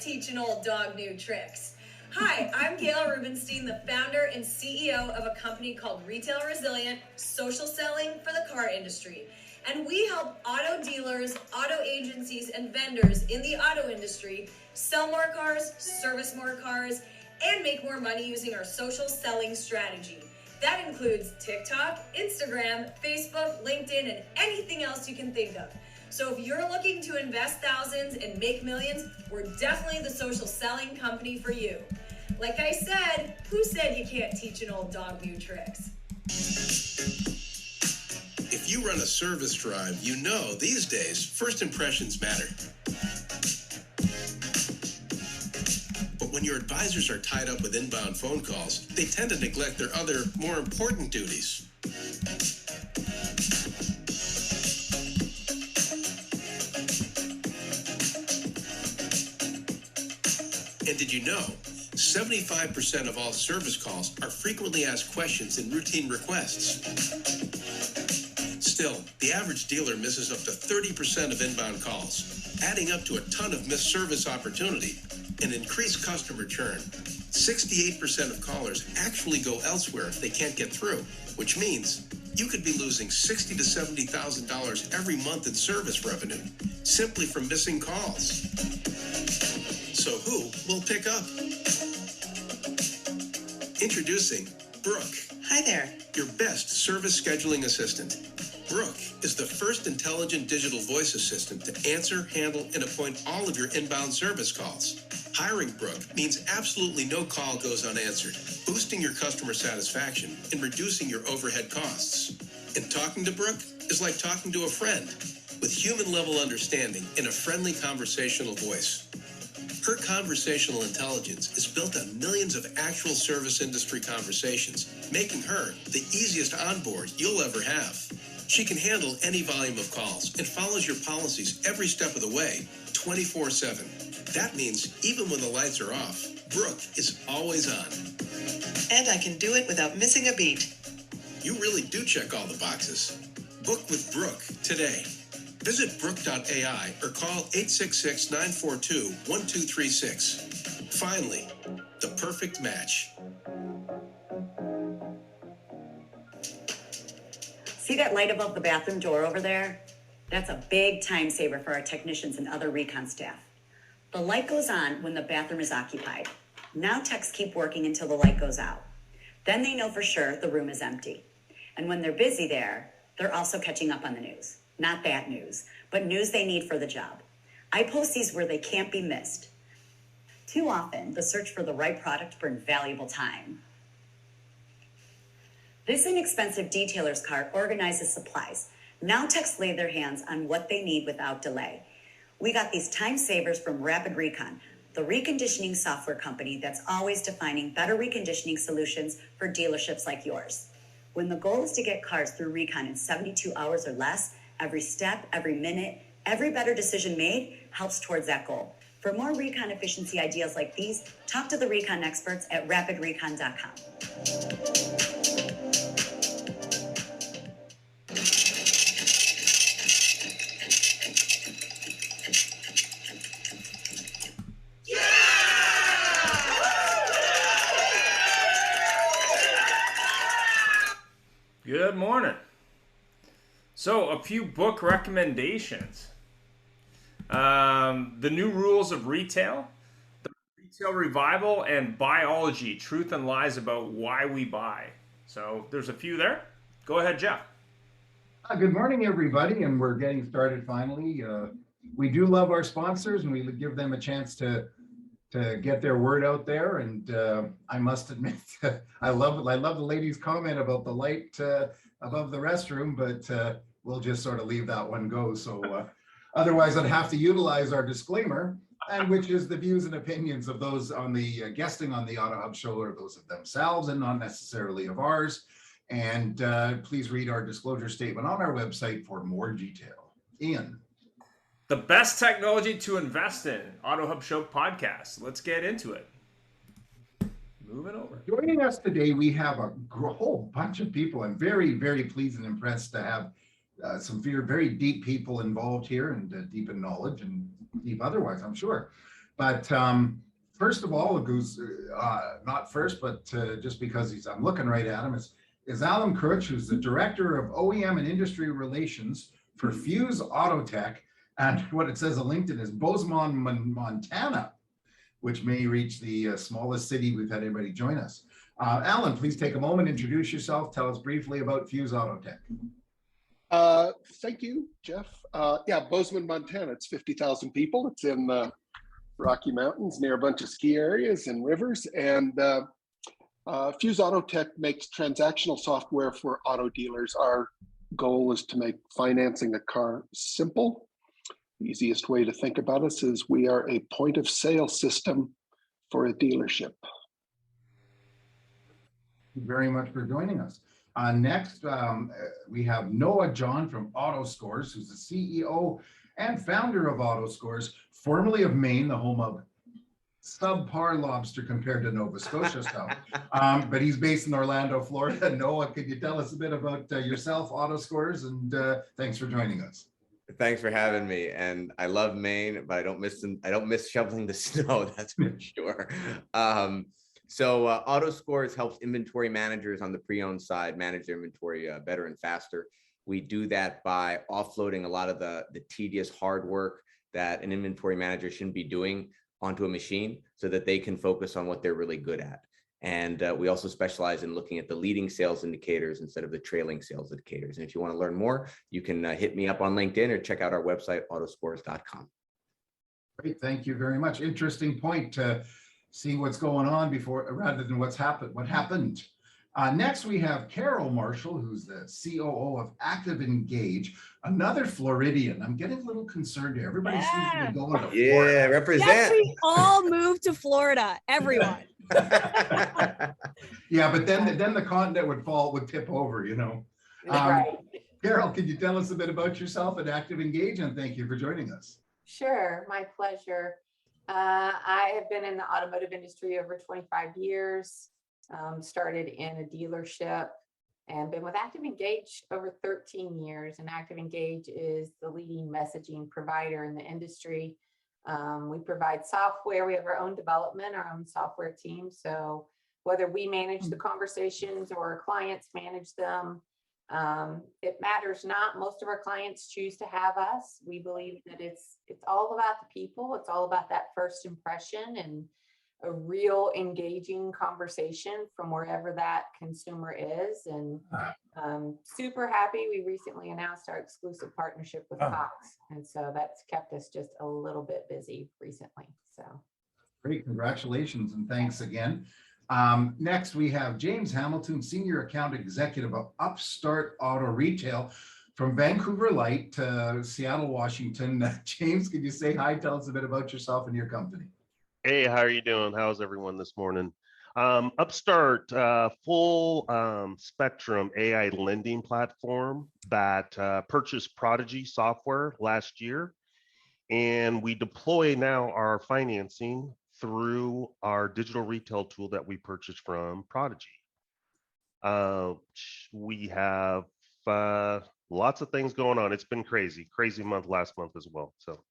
teach an old dog new tricks. Hi, I'm Gail Rubenstein, the founder and CEO of a company called Retail Resilient, social selling for the car industry. And we help auto dealers, auto agencies, and vendors in the auto industry sell more cars, service more cars, and make more money using our social selling strategy. That includes TikTok, Instagram, Facebook, LinkedIn, and anything else you can think of. So if you're looking to invest thousands and make millions, we're definitely the social selling company for you. Like I said, who said you can't teach an old dog new tricks? If you run a service drive, you know these days first impressions matter. But when your advisors are tied up with inbound phone calls, they tend to neglect their other, more important duties. And did you know 75% of all service calls are frequently asked questions in routine requests? Still, the average dealer misses up to 30% of inbound calls, adding up to a ton of missed service opportunity and increased customer churn. 68% of callers actually go elsewhere if they can't get through, which means you could be losing $60,000 to $70,000 every month in service revenue simply from missing calls. So who will pick up? Introducing Brooke. Hi there. Your best service scheduling assistant. Brooke is the first intelligent digital voice assistant to answer, handle, and appoint all of your inbound service calls. Hiring Brooke means absolutely no call goes unanswered, boosting your customer satisfaction and reducing your overhead costs. And talking to Brooke is like talking to a friend with human-level understanding and a friendly conversational voice. Her conversational intelligence is built on millions of actual service industry conversations, making her the easiest onboard you'll ever have. She can handle any volume of calls and follows your policies every step of the way, 24/7. That means even when the lights are off, Brooke is always on. And I can do it without missing a beat. You really do check all the boxes. Book with Brooke today. Visit Brooke.ai or call 866-942-1236. Finally, the perfect match. See that light above the bathroom door over there? That's a big time saver for our technicians and other recon staff. The light goes on when the bathroom is occupied. Now techs keep working until the light goes out. Then they know for sure the room is empty. And when they're busy there, they're also catching up on the news. Not bad news, but news they need for the job. I post these where they can't be missed. Too often, the search for the right product burns valuable time. This inexpensive detailer's cart organizes supplies. Now techs lay their hands on what they need without delay. We got these time savers from Rapid Recon, the reconditioning software company that's always defining better reconditioning solutions for dealerships like yours. When the goal is to get cars through recon in 72 hours or less, every step, every minute, every better decision made helps towards that goal. For more recon efficiency ideas like these, talk to the recon experts at rapidrecon.com. Good morning. So, a few book recommendations. The New Rules of Retail, The Retail Revival, and Biology, Truth and Lies About Why We Buy. So, there's a few there. Go ahead, Jeff. Good morning, everybody, and we're getting started finally. We do love our sponsors, and we give them a chance to get their word out there. And I must admit, I love the lady's comment about the light above the restroom, but we'll just sort of leave that one go. So otherwise, I'd have to utilize our disclaimer, and which is the views and opinions of those on the guesting on the AutoHub show or those of themselves, and not necessarily of ours. And please read our disclosure statement on our website for more detail. Ian. The best technology to invest in, AutoHub Show podcast. Let's get into it. Moving over. Joining us today, we have a whole bunch of people. I'm very, very pleased and impressed to have some very deep people involved here, and deep in knowledge and deep otherwise, I'm sure. But first of all, who's not first, but just because I'm looking right at him, is Alan Crutch, who's the Director of OEM and Industry Relations for Fuse Autotech. And what it says on LinkedIn is Bozeman, Montana, which may reach the smallest city we've had anybody join us. Alan, please take a moment, introduce yourself, tell us briefly about Fuse Autotech. Thank you, Jeff. Yeah, Bozeman, Montana. It's 50,000 people. It's in the Rocky Mountains near a bunch of ski areas and rivers. And Fuse Autotech makes transactional software for auto dealers. Our goal is to make financing a car simple. The easiest way to think about us is we are a point of sale system for a dealership. Thank you very much for joining us. Next, we have Noah John from AutoScores, who's the CEO and founder of AutoScores, formerly of Maine, the home of subpar lobster compared to Nova Scotia stuff. But he's based in Orlando, Florida. Noah, could you tell us a bit about yourself, AutoScores, and thanks for joining us. Thanks for having me. And I love Maine, but I don't miss shoveling the snow. That's for sure. So AutoScores helps inventory managers on the pre-owned side manage their inventory better and faster. We do that by offloading a lot of the tedious hard work that an inventory manager shouldn't be doing onto a machine so that they can focus on what they're really good at. And we also specialize in looking at the leading sales indicators instead of the trailing sales indicators. And if you want to learn more, you can hit me up on LinkedIn or check out our website, autoscores.com. Great, thank you very much. Interesting point to see what's going on before, rather than what happened. Next, we have Carol Marshall, who's the COO of Active Engage, another Floridian. I'm getting a little concerned here. Everybody seems to be going to Florida. Yeah, represent. Yes, we all moved to Florida, everyone. Yeah, but then the continent would tip over, you know. Right. Carol, can you tell us a bit about yourself at Active Engage, and thank you for joining us. Sure, my pleasure. I have been in the automotive industry over 25 years, started in a dealership and been with Active Engage over 13 years. And Active Engage is the leading messaging provider in the industry. We provide software. We have our own development, our own software team. So whether we manage the conversations or our clients manage them, it matters not. Most of our clients choose to have us. We believe that it's all about the people. It's all about that first impression and a real engaging conversation from wherever that consumer is. And super happy. We recently announced our exclusive partnership with Cox. And so that's kept us just a little bit busy recently. So great. Congratulations and thanks again. Next, we have James Hamilton, Senior Account Executive of Upstart Auto Retail from Vancouver Light to Seattle, Washington. James, could you say hi? Tell us a bit about yourself and your company. Hey, how are you doing? How's everyone this morning? Upstart, full spectrum AI lending platform that purchased Prodigy software last year. And we deploy now our financing through our digital retail tool that we purchased from Prodigy. We have lots of things going on. It's been crazy month last month as well. So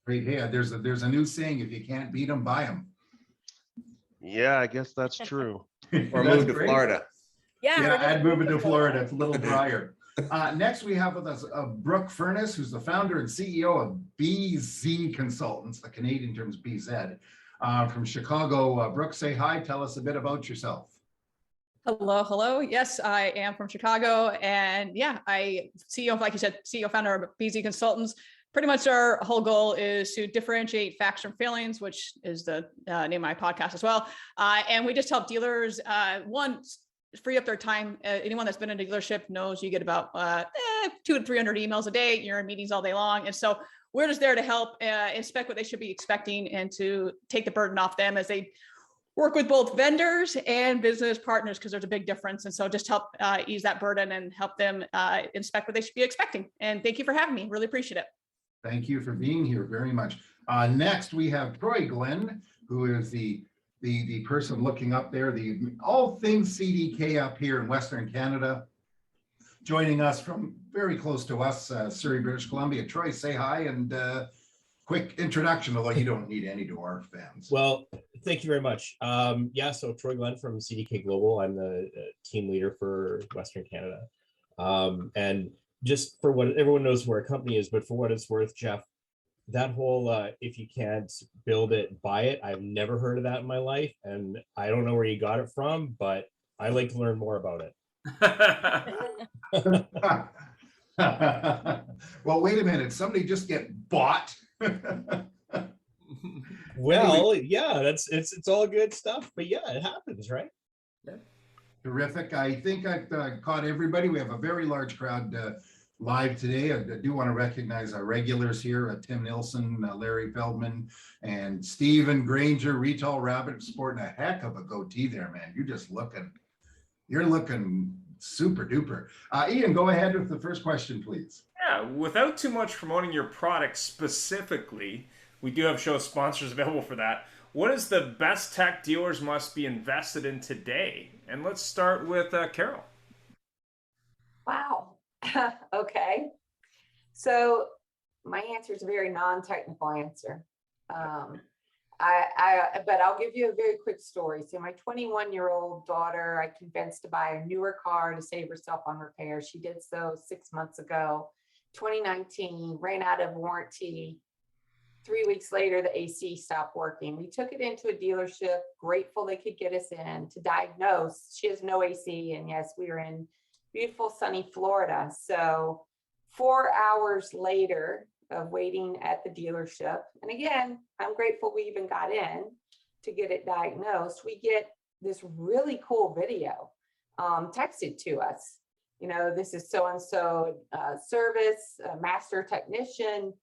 great. Yeah, there's a new saying: if you can't beat them, buy them. Yeah, I guess that's true. Or move to Florida. Yeah, I'd move it to Florida. It's a little drier. Next, we have with us Brooke Furness, who's the founder and CEO of BZ Consultants, the Canadian term's BZ, from Chicago. Brooke, say hi. Tell us a bit about yourself. Hello. Yes, I am from Chicago, and yeah, CEO, like you said, CEO founder of BZ Consultants. Pretty much our whole goal is to differentiate facts from feelings, which is the name of my podcast as well. And we just help dealers, one, free up their time. Anyone that's been in a dealership knows you get about 200 to 300 emails a day. You're in meetings all day long. And so we're just there to help inspect what they should be expecting and to take the burden off them as they work with both vendors and business partners, because there's a big difference. And so just help ease that burden and help them inspect what they should be expecting. And thank you for having me. Really appreciate it. Thank you for being here very much. Next, we have Troy Glenn, who is the person looking up there, all things CDK up here in Western Canada, joining us from very close to us, Surrey, British Columbia. Troy, say hi, and quick introduction, although you don't need any to our fans. Well, thank you very much. Yeah, so Troy Glenn from CDK Global. I'm the team leader for Western Canada. And just for what everyone knows who our company is, but for what it's worth, Jeff, that whole if you can't build it, buy it. I've never heard of that in my life. And I don't know where you got it from, but I like to learn more about it. Well, wait a minute. Somebody just get bought. Well, yeah, it's all good stuff, but yeah, it happens, right? Yeah. Terrific. I think I've caught everybody. We have a very large crowd live today. I do want to recognize our regulars here, Tim Nilsson, Larry Feldman, and Stephen Granger, Retail Rabbit, sporting a heck of a goatee there, man. You're looking super duper. Ian, go ahead with the first question, please. Yeah, without too much promoting your product specifically, we do have show sponsors available for that. What is the best tech dealers must be invested in today? And let's start with Carol. Wow. Okay. So my answer is a very non-technical answer. But I'll give you a very quick story. So my 21-year-old daughter, I convinced to buy a newer car to save herself on repairs. She did so 6 months ago, 2019, ran out of warranty. 3 weeks later, the AC stopped working. We took it into a dealership, grateful they could get us in to diagnose. She has no AC, and yes, we were in beautiful sunny Florida. So 4 hours later of waiting at the dealership, and again, I'm grateful we even got in to get it diagnosed. We get this really cool video texted to us. You know, this is so-and-so service, master technician,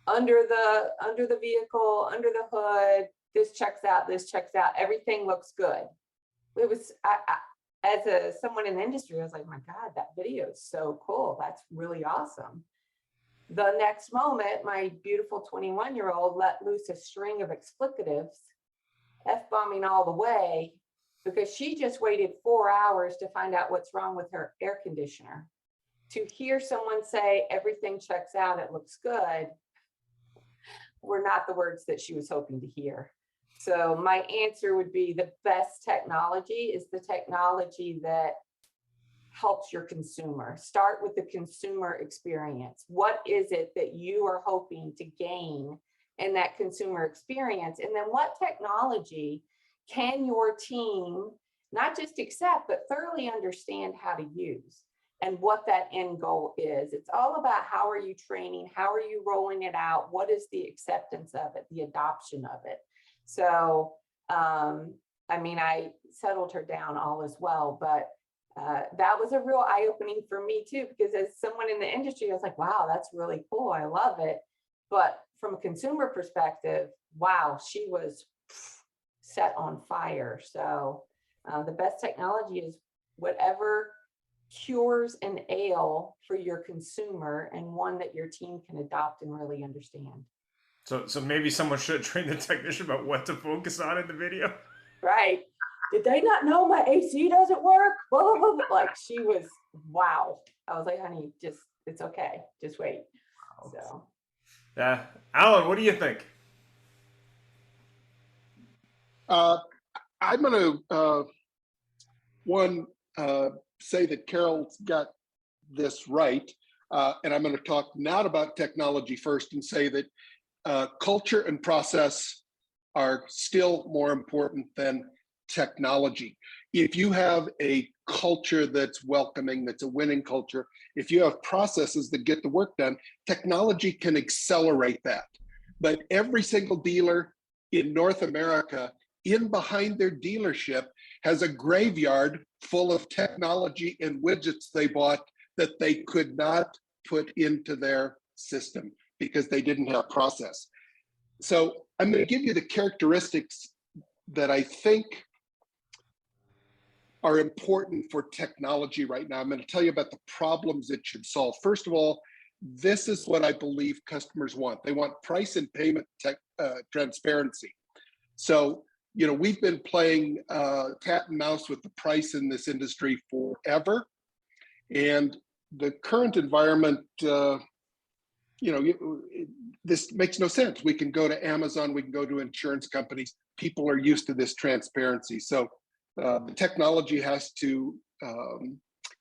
under the vehicle, under the hood, this checks out, everything looks good. It was, as someone in the industry, I was like, my God, that video is so cool. That's really awesome. The next moment, my beautiful 21-year-old let loose a string of explicatives, F-bombing all the way, because she just waited 4 hours to find out what's wrong with her air conditioner. To hear someone say, everything checks out, it looks good, were not the words that she was hoping to hear. So my answer would be the best technology is the technology that helps your consumer. Start with the consumer experience. What is it that you are hoping to gain in that consumer experience? And then what technology can your team not just accept, but thoroughly understand how to use? And what that end goal is. It's all about how are you training? How are you rolling it out? What is the acceptance of it, the adoption of it? So, I mean, I settled her down all as well, but that was a real eye-opening for me too, because as someone in the industry, I was like, wow, that's really cool. I love it. But from a consumer perspective, wow, she was set on fire. So the best technology is whatever cures an ail for your consumer and one that your team can adopt and really understand. So maybe someone should train the technician about what to focus on in the video. Right. Did they not know my AC doesn't work? Blah, blah, blah, blah. Like she was, wow. I was like, honey, it's okay. Just wait. So. Yeah. Alan, what do you think? I'm going to, say that Carol's got this right. And I'm going to talk not about technology first and say that culture and process are still more important than technology. If you have a culture that's welcoming, that's a winning culture, if you have processes that get the work done, technology can accelerate that. But every single dealer in North America, in behind their dealership, has a graveyard full of technology and widgets they bought that they could not put into their system because they didn't have process. So I'm going to give you the characteristics that I think are important for technology right now. I'm going to tell you about the problems it should solve. First of all, this is what I believe customers want. They want price and payment transparency. So, you know, we've been playing cat and mouse with the price in this industry forever. And the current environment this makes no sense. We can go to Amazon, we can go to insurance companies. People are used to this transparency. So the technology has to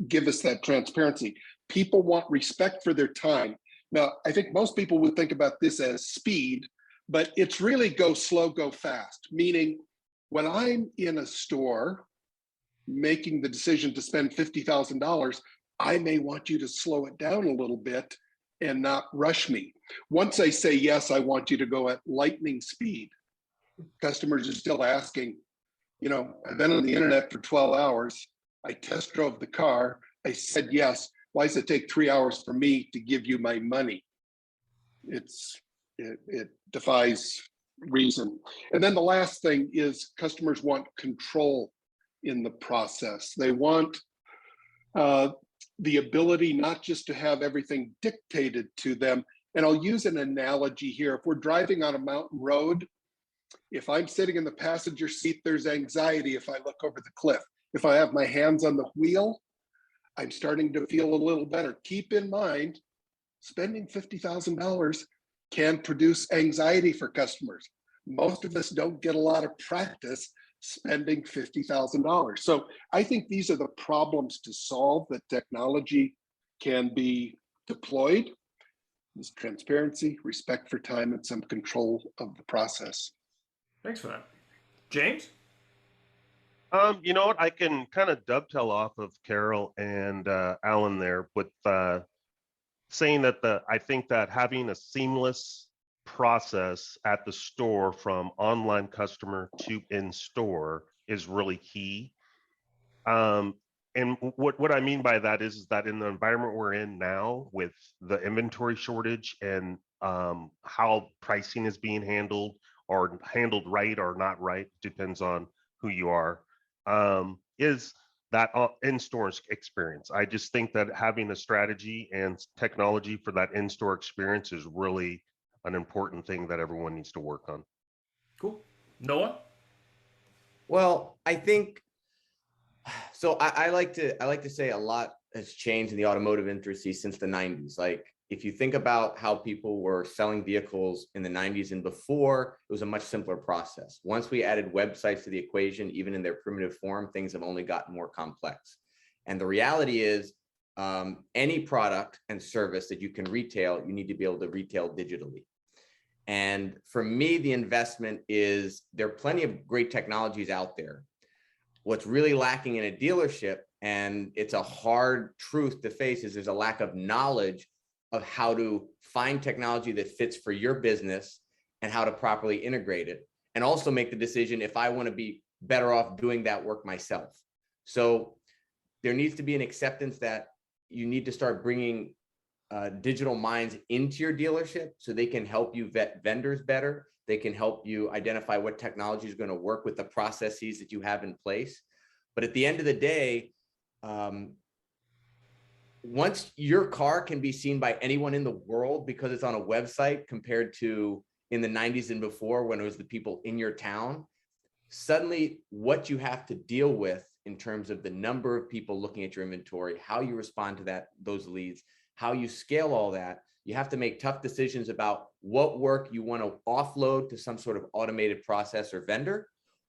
give us that transparency. People want respect for their time. Now, I think most people would think about this as speed, but it's really go slow, go fast. Meaning, when I'm in a store making the decision to spend $50,000, I may want you to slow it down a little bit and not rush me. Once I say, yes, I want you to go at lightning speed, customers are still asking, I've been on the internet for 12 hours. I test drove the car. I said, yes. Why does it take 3 hours for me to give you my money? It defies reason. And then the last thing is customers want control in the process. They want the ability not just to have everything dictated to them. And I'll use an analogy here. If we're driving on a mountain road, if I'm sitting in the passenger seat, there's anxiety if I look over the cliff. If I have my hands on the wheel, I'm starting to feel a little better. Keep in mind, spending $50,000 can produce anxiety for customers. Most of us don't get a lot of practice spending $50,000. So I think these are the problems to solve that technology can be deployed. There's transparency, respect for time, and some control of the process. Thanks for that. James? You know what? I can kind of dovetail off of Carol and Alan there with saying that I think that having a seamless process at the store from online customer to in store is really key. And what I mean by that is that in the environment we're in now with the inventory shortage and how pricing is being handled or handled right or not right, depends on who you are, is that in-store experience. I just think that having a strategy and technology for that in-store experience is really an important thing that everyone needs to work on. Cool. Noah? Well, I think so. I like to say a lot has changed in the automotive industry since the 90s. Like, if you think about how people were selling vehicles in the 90s and before, it was a much simpler process. Once we added websites to the equation, even in their primitive form, things have only gotten more complex. And the reality is, any product and service that you can retail, you need to be able to retail digitally. And for me, the investment is there are plenty of great technologies out there. What's really lacking in a dealership, and it's a hard truth to face, is there's a lack of knowledge of how to find technology that fits for your business and how to properly integrate it, and also make the decision if I want to be better off doing that work myself. So there needs to be an acceptance that you need to start bringing digital minds into your dealership so they can help you vet vendors better. They can help you identify what technology is going to work with the processes that you have in place. But at the end of the day, once your car can be seen by anyone in the world because it's on a website compared to in the 90s and before when it was the people in your town, suddenly what you have to deal with in terms of the number of people looking at your inventory, how you respond to those leads, how you scale all that, you have to make tough decisions about what work you want to offload to some sort of automated process or vendor,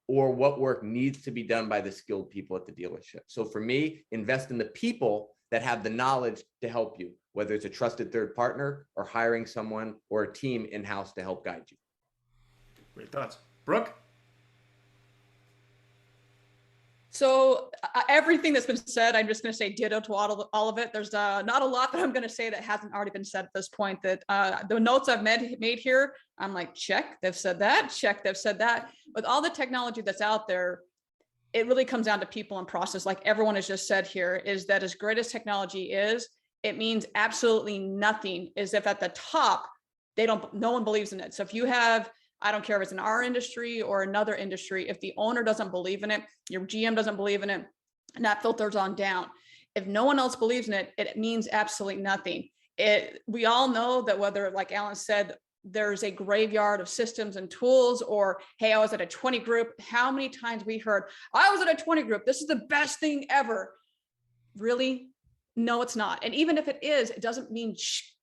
or what work needs to be done by the skilled people at the dealership. So for me, invest in the people that have the knowledge to help you, whether it's a trusted third partner or hiring someone or a team in-house to help guide you. Great thoughts. Brooke? So everything that's been said, I'm just going to say ditto to all of it. There's not a lot that I'm going to say that hasn't already been said at this point. That the notes I've made here, I'm like, check, they've said that, check, they've said that. With all the technology that's out there, it really comes down to people and process. Like everyone has just said here, is that as great as technology is, it means absolutely nothing is if at the top, no one believes in it. So if you have, I don't care if it's in our industry or another industry, if the owner doesn't believe in it, your GM doesn't believe in it, and that filters on down. If no one else believes in it, it means absolutely nothing. We all know that whether, like Alan said, there's a graveyard of systems and tools, or, hey, I was at a 20 group. How many times we heard, I was at a 20 group, this is the best thing ever. Really? No, it's not. And even if it is, it doesn't mean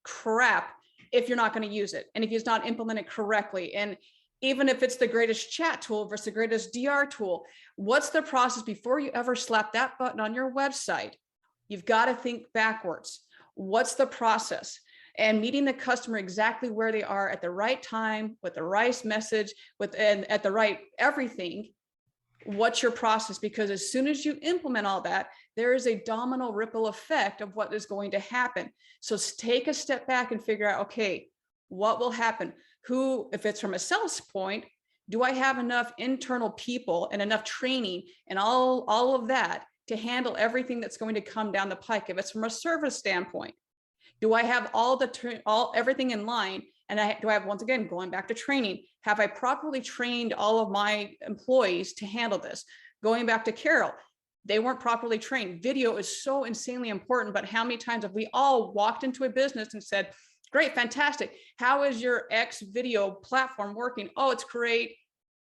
crap. if you're not going to use it, and if it's not implemented correctly, and even if it's the greatest chat tool versus the greatest DR tool, what's the process before you ever slap that button on your website? You've got to think backwards. What's the process? And meeting the customer exactly where they are at the right time, with the right message, and at the right everything. What's your process? Because as soon as you implement all that, there is a domino ripple effect of what is going to happen. So take a step back and figure out, okay, what will happen? Who, if it's from a sales point, do I have enough internal people and enough training and all of that to handle everything that's going to come down the pike? If it's from a service standpoint, do I have everything in line? And do I have, once again, going back to training, have I properly trained all of my employees to handle this? Going back to Carol, they weren't properly trained. Video is so insanely important, but how many times have we all walked into a business and said, great, fantastic. How is your X video platform working? Oh, it's great.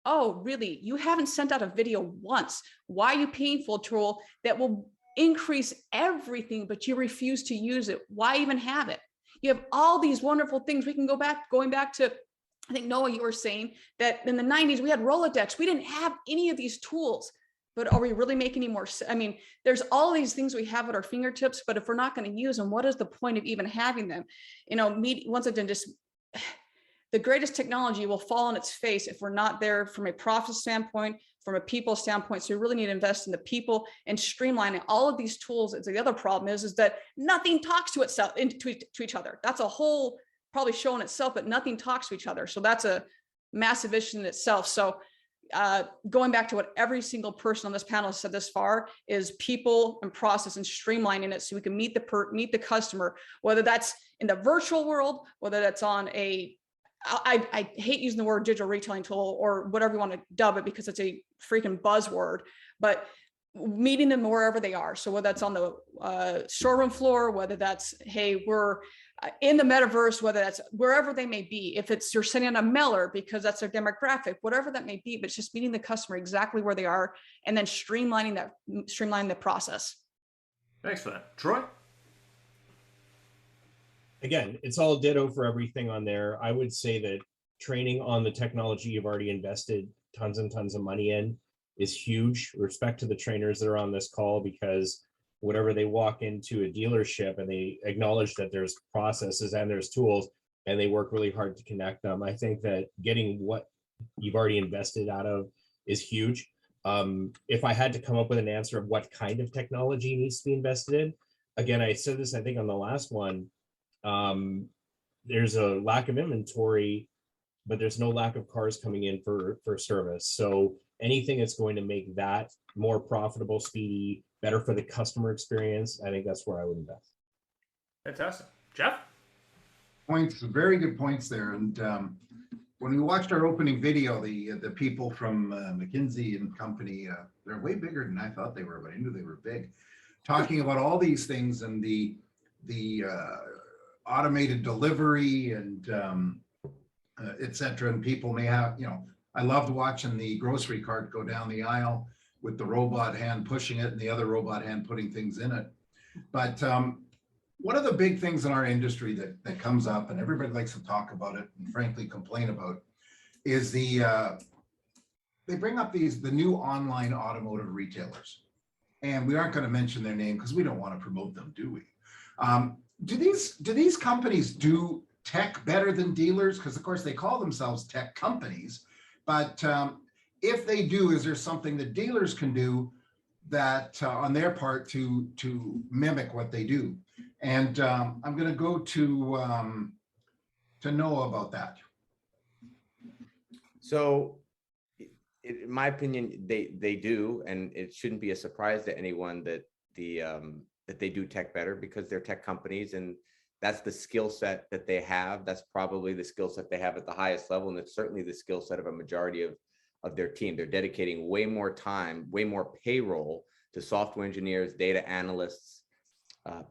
Oh, really? You haven't sent out a video once. Why are you paying for a tool that will increase everything, but you refuse to use it? Why even have it? You have all these wonderful things. We can going back to, I think, Noah, you were saying that in the 90s, we had Rolodex. We didn't have any of these tools, but are we really making any more? I mean, there's all these things we have at our fingertips, but if we're not going to use them, what is the point of even having them? You know, once again, just the greatest technology will fall on its face if we're not there from a profit standpoint, from a people standpoint. So we really need to invest in the people and streamlining all of these tools. The other problem is that nothing talks to itself, to each other. That's a whole probably show in itself, but nothing talks to each other. So that's a massive issue in itself. So going back to what every single person on this panel has said this far is people and process and streamlining it so we can meet the customer, whether that's in the virtual world, whether that's on I hate using the word digital retailing tool or whatever you want to dub it because it's a freaking buzzword, but meeting them wherever they are. So whether that's on the showroom floor, whether that's, hey, we're in the metaverse, whether that's wherever they may be, if it's you're sending a mailer because that's their demographic, whatever that may be, but it's just meeting the customer exactly where they are and then streamlining the process. Thanks for that. Troy? Again, it's all ditto for everything on there. I would say that training on the technology you've already invested tons and tons of money in is huge. Respect to the trainers that are on this call, because whenever they walk into a dealership and they acknowledge that there's processes and there's tools and they work really hard to connect them, I think that getting what you've already invested out of is huge. If I had to come up with an answer of what kind of technology needs to be invested in, again, I said this, I think on the last one, there's a lack of inventory, but there's no lack of cars coming in for service. So anything that's going to make that more profitable, speedy, better for the customer experience, I think that's where I would invest. Fantastic. Jeff? Points, very good points there. And when we watched our opening video, the people from McKinsey and company, they're way bigger than I thought they were, but I knew they were big, talking about all these things and the automated delivery and et cetera. And people may have, I loved watching the grocery cart go down the aisle with the robot hand pushing it and the other robot hand putting things in it. But one of the big things in our industry that comes up, and everybody likes to talk about it and frankly complain about, is they bring up the new online automotive retailers. And we aren't going to mention their name because we don't want to promote them, do we? Do these companies do tech better than dealers? Because of course they call themselves tech companies, but if they do, is there something that dealers can do that on their part to mimic what they do? And I'm going to go to Noah about that. So, in my opinion, they do, and it shouldn't be a surprise to anyone that that they do tech better, because they're tech companies and that's the skill set that they have. That's probably the skill set they have at the highest level, and it's certainly the skill set of a majority of their team. They're dedicating way more time, way more payroll to software engineers, data analysts,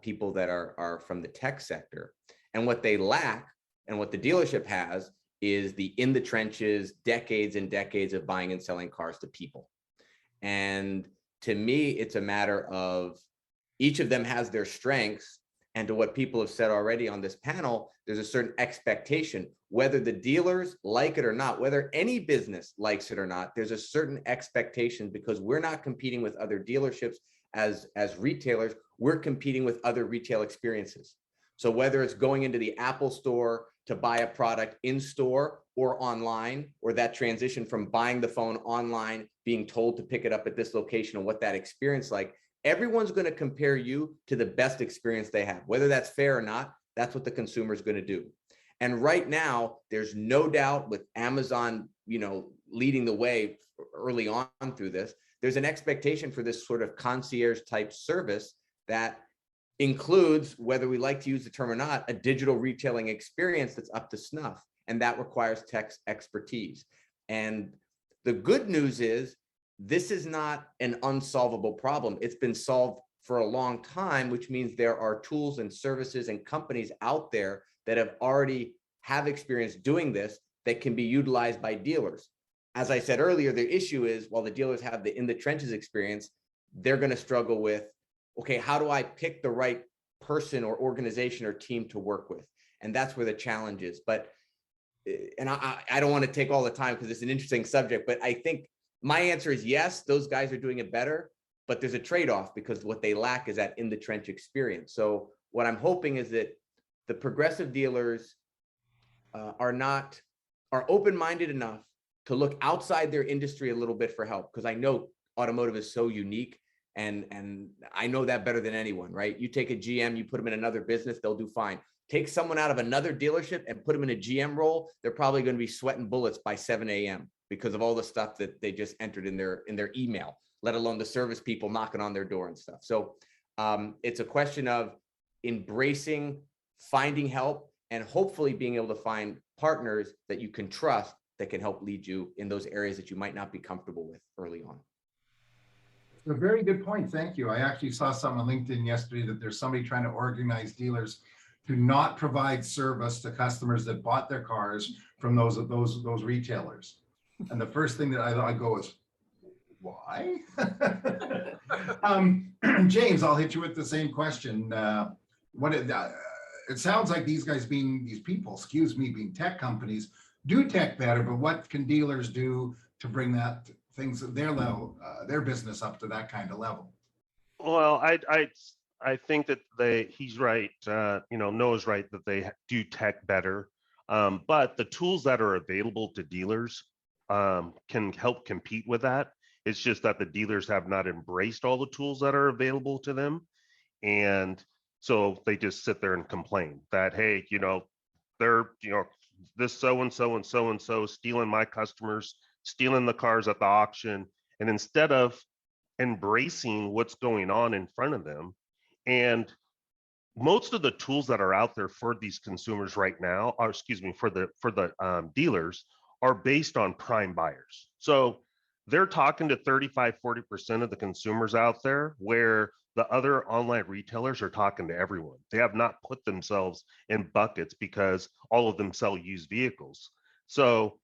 people that are from the tech sector. And what they lack, and what the dealership has, is the in the trenches, decades and decades of buying and selling cars to people. And to me, it's a matter of each of them has their strengths, And to what people have said already on this panel, there's a certain expectation, whether the dealers like it or not, whether any business likes it or not, there's a certain expectation because we're not competing with other dealerships as retailers, we're competing with other retail experiences. So whether it's going into the Apple store to buy a product in store or online, or that transition from buying the phone online, being told to pick it up at this location and what that experience like, everyone's going to compare you to the best experience they have. Whether that's fair or not, that's what the consumer is going to do. And right now, there's no doubt with Amazon, leading the way early on through this, there's an expectation for this sort of concierge type service that includes, whether we like to use the term or not, a digital retailing experience that's up to snuff. And that requires tech expertise. And the good news is, this is not an unsolvable problem. It's been solved for a long time, which means there are tools and services and companies out there that have experience doing this that can be utilized by dealers. As I said earlier, the issue is, while the dealers have the in the trenches experience, they're going to struggle with, okay, how do I pick the right person or organization or team to work with? And that's where the challenge is. But, and I don't want to take all the time because it's an interesting subject, but I think my answer is yes, those guys are doing it better, but there's a trade-off because what they lack is that in the trench experience. So what I'm hoping is that the progressive dealers are open-minded enough to look outside their industry a little bit for help, because I know automotive is so unique, and I know that better than anyone, right? You take a GM, you put them in another business, they'll do fine. Take someone out of another dealership and put them in a GM role, they're probably going to be sweating bullets by 7 a.m. because of all the stuff that they just entered in their email, let alone the service people knocking on their door and stuff. So it's a question of embracing, finding help, and hopefully being able to find partners that you can trust that can help lead you in those areas that you might not be comfortable with early on. A very good point. Thank you. I actually saw something on LinkedIn yesterday that there's somebody trying to organize dealers to not provide service to customers that bought their cars from those retailers. And the first thing that I go is, why? James, I'll hit you with the same question. It sounds like these people, being tech companies, do tech better, but what can dealers do to bring their business up to that kind of level? Well, I think that he's right. Noah's right that they do tech better, but the tools that are available to dealers can help compete with that. It's just that the dealers have not embraced all the tools that are available to them, and so they just sit there and complain that, hey, they're this so and so and so and so stealing my customers, stealing the cars at the auction, and instead of embracing what's going on in front of them. And most of the tools that are out there for these consumers right now, or for the dealers, are based on prime buyers. So they're talking to 35-40% of the consumers out there, where the other online retailers are talking to everyone. They have not put themselves in buckets because all of them sell used vehicles. So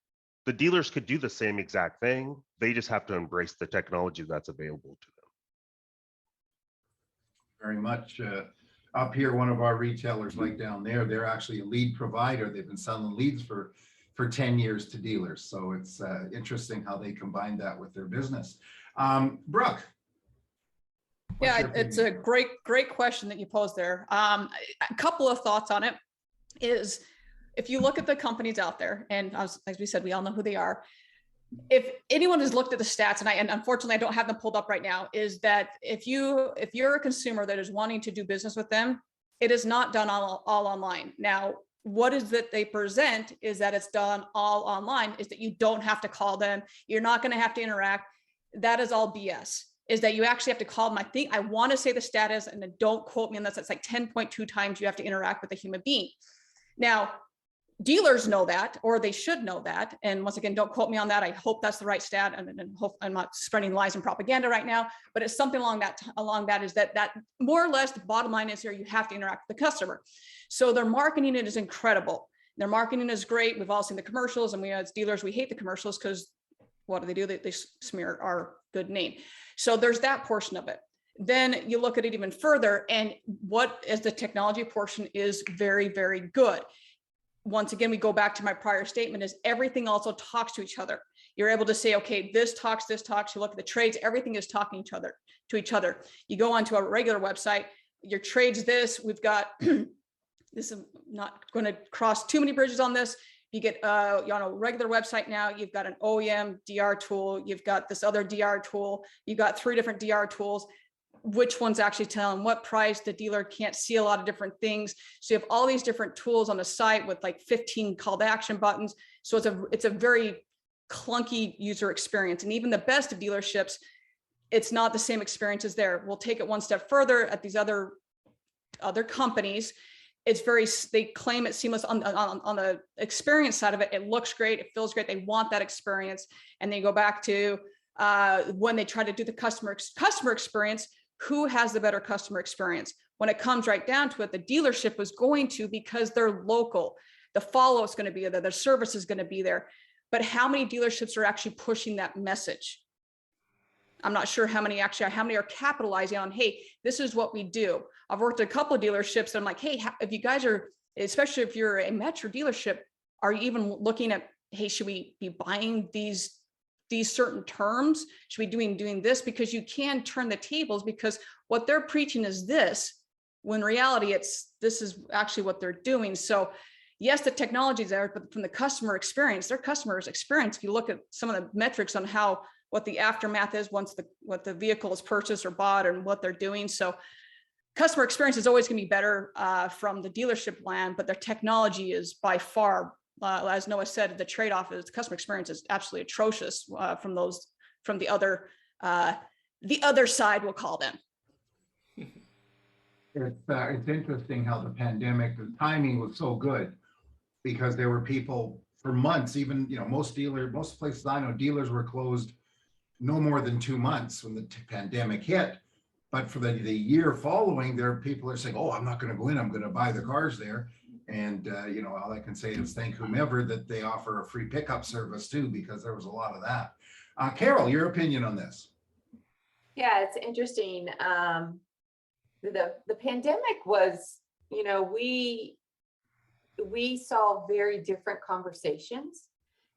the dealers could do the same exact thing. They just have to embrace the technology that's available to them. Very much. Up here, one of our retailers, like down there, they're actually a lead provider. They've been selling leads for 10 years to dealers. So it's interesting how they combine that with their business. Brooke. Yeah, it's a great question that you posed there. A couple of thoughts on it is, if you look at the companies out there, and as we said, we all know who they are. If anyone has looked at the stats, and unfortunately I don't have them pulled up right now, is that if you're a consumer that is wanting to do business with them, it is not done all online. Now, what is that they present is that it's done all online, is that you don't have to call them, you're not going to have to interact. That is all BS. Is that you actually have to call them. I want to say the status, and then don't quote me on this, it's like 10.2 times you have to interact with a human being. Now, dealers know that, or they should know that. And once again, don't quote me on that. I hope that's the right stat, and hope I'm not spreading lies and propaganda right now, but it's something along that is that more or less the bottom line is here, you have to interact with the customer. So their marketing is incredible. Their marketing is great. We've all seen the commercials, and we as dealers, we hate the commercials because what do? They smear our good name. So there's that portion of it. Then you look at it even further, and what is the technology portion is very, very good. Once again, we go back to my prior statement, is everything also talks to each other. You're able to say, okay, this talks, you look at the trades, everything is talking to each other. You go onto a regular website, your trades this, we've got, this is not going to cross too many bridges on this. You get on a regular website now, you've got an OEM DR tool, you've got this other DR tool, you've got 3 different DR tools. Which one's actually telling what price? The dealer can't see a lot of different things. So you have all these different tools on the site with like 15 call to action buttons. So it's a very clunky user experience. And even the best of dealerships, it's not the same experience as there. We'll take it one step further at these other companies. They claim it's seamless on the experience side of it. It looks great. It feels great. They want that experience. And they go back to when they try to do the customer experience, who has the better customer experience? When it comes right down to it, the dealership was going to, because they're local, the follow is going to be there, the service is going to be there. But how many dealerships are actually pushing that message? I'm not sure how many are capitalizing on, hey, this is what we do. I've worked at a couple of dealerships and I'm like, hey, if you guys are, especially if you're a Metro dealership, are you even looking at, hey, should we be buying these certain terms? Should we be doing this? Because you can turn the tables, because what they're preaching is this, when in reality this is actually what they're doing. So yes, the technology is there, but from the customer experience, their customers experience, if you look at some of the metrics on what the aftermath is once what the vehicle is purchased or bought and what they're doing. So customer experience is always going to be better from the dealership land, but their technology is by far, as Noah said, the trade-off is the customer experience is absolutely atrocious from the other side, we'll call them. It's interesting how the pandemic, the timing was so good, because there were people for months, even, most places I know, dealers were closed no more than 2 months when the pandemic hit. But for the year following, there people are saying, oh, I'm not going to go in, I'm going to buy the cars there. And, all I can say is thank whomever that they offer a free pickup service too, because there was a lot of that. Carol, your opinion on this? Yeah, it's interesting. The pandemic was, we saw very different conversations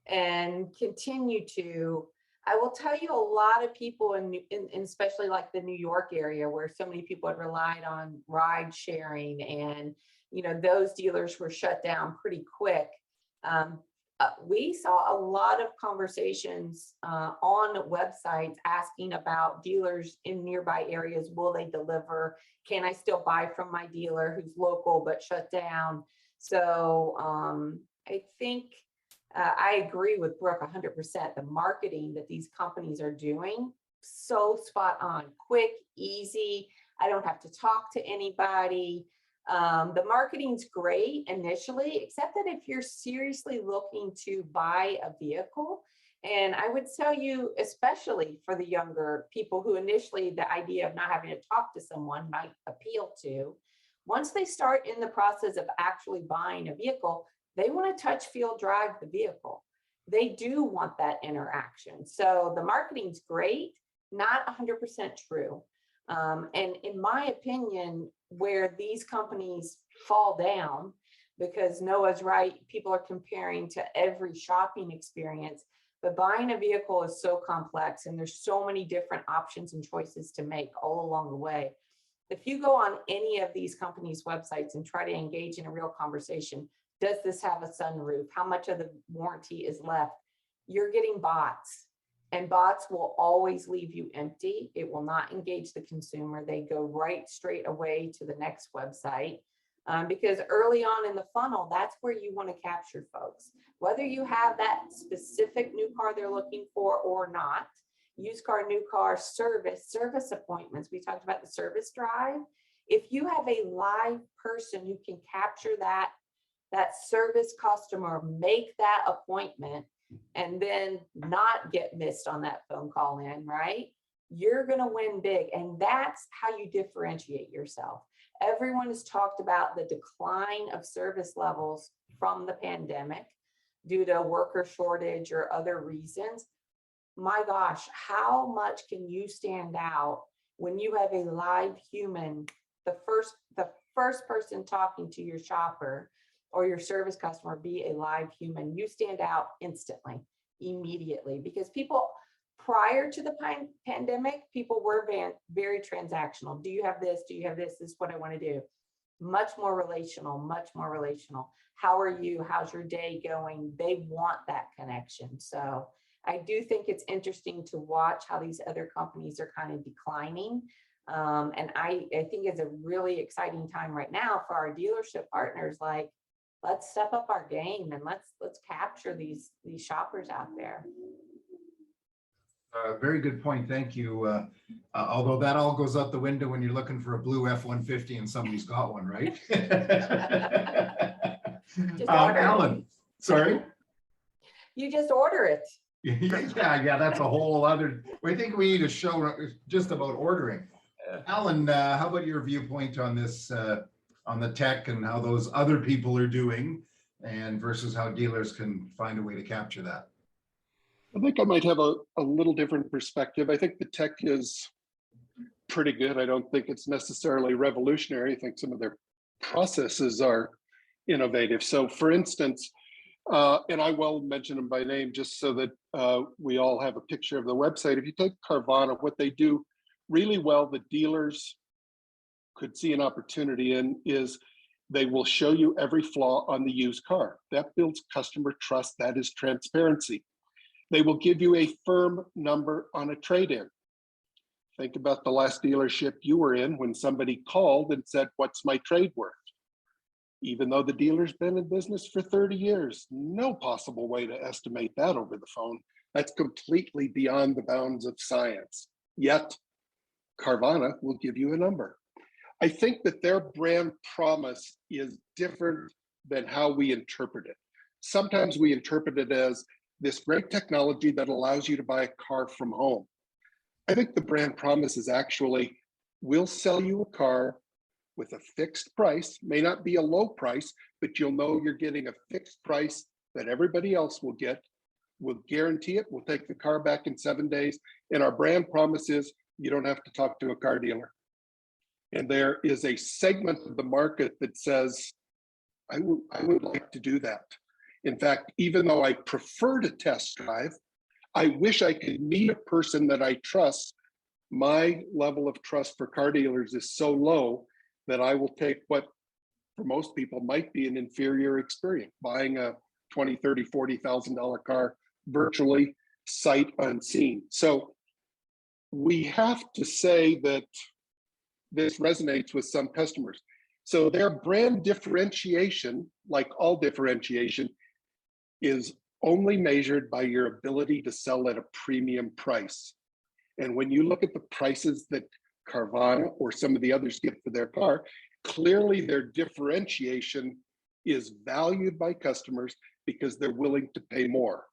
and continue to. I will tell you, a lot of people in especially like the New York area, where so many people had relied on ride sharing, and those dealers were shut down pretty quick. We saw a lot of conversations on websites asking about dealers in nearby areas. Will they deliver? Can I still buy from my dealer who's local but shut down? So I think I agree with Brooke 100%. The marketing that these companies are doing, so spot on, quick, easy. I don't have to talk to anybody. The marketing's great initially, except that if you're seriously looking to buy a vehicle, and I would tell you, especially for the younger people who initially the idea of not having to talk to someone might appeal to, once they start in the process of actually buying a vehicle, they want to touch, feel, drive the vehicle. They do want that interaction. So the marketing's great, not 100% true. And in my opinion, where these companies fall down, because Noah's right, people are comparing to every shopping experience, but buying a vehicle is so complex and there's so many different options and choices to make all along the way. If you go on any of these companies' websites and try to engage in a real conversation, does this have a sunroof? How much of the warranty is left? You're getting bots. And bots will always leave you empty. It will not engage the consumer. They go right straight away to the next website because early on in the funnel, that's where you want to capture folks. Whether you have that specific new car they're looking for or not, used car, new car, service appointments. We talked about the service drive. If you have a live person who can capture that service customer, make that appointment, and then not get missed on that phone call in, right? You're going to win big. And that's how you differentiate yourself. Everyone has talked about the decline of service levels from the pandemic due to worker shortage or other reasons. My gosh, how much can you stand out when you have a live human, the first person talking to your shopper or your service customer be a live human, you stand out instantly, immediately, because people prior to the pandemic, people were very transactional. Do you have this? Do you have this? This is what I want to do. Much more relational, much more relational. How are you? How's your day going? They want that connection. So I do think it's interesting to watch how these other companies are kind of declining. And I think it's a really exciting time right now for our dealership partners. Like, let's step up our game and let's capture these shoppers out there. Very good point. Thank you. Although that all goes out the window when you're looking for a blue F-150 and somebody's got one, right? Alan, sorry. You just order it. Yeah, that's a whole other. I think we need a show just about ordering. Alan, how about your viewpoint on this, on the tech and how those other people are doing, and versus how dealers can find a way to capture that? I think I might have a little different perspective. I think the tech is pretty good. I don't think it's necessarily revolutionary. I think some of their processes are innovative. So for instance, and I will mention them by name just so that we all have a picture of the website. If you take Carvana, what they do really well, the dealers could see an opportunity in, is they will show you every flaw on the used car. That builds customer trust. That is transparency. They will give you a firm number on a trade-in. Think about the last dealership you were in when somebody called and said, "What's my trade worth?" Even though the dealer's been in business for 30 years, no possible way to estimate that over the phone. That's completely beyond the bounds of science. Yet, Carvana will give you a number. I think that their brand promise is different than how we interpret it. Sometimes we interpret it as this great technology that allows you to buy a car from home. I think the brand promise is actually, we'll sell you a car with a fixed price, may not be a low price, but you'll know you're getting a fixed price that everybody else will get. We'll guarantee it. We'll take the car back in 7 days. And our brand promise is you don't have to talk to a car dealer. And there is a segment of the market that says, I would like to do that. In fact, even though I prefer to test drive, I wish I could meet a person that I trust. My level of trust for car dealers is so low that I will take what for most people might be an inferior experience, buying a $20,000, $30,000, $40,000 car virtually sight unseen. So we have to say that this resonates with some customers. So their brand differentiation, like all differentiation, is only measured by your ability to sell at a premium price. And when you look at the prices that Carvana or some of the others get for their car, clearly their differentiation is valued by customers because they're willing to pay more.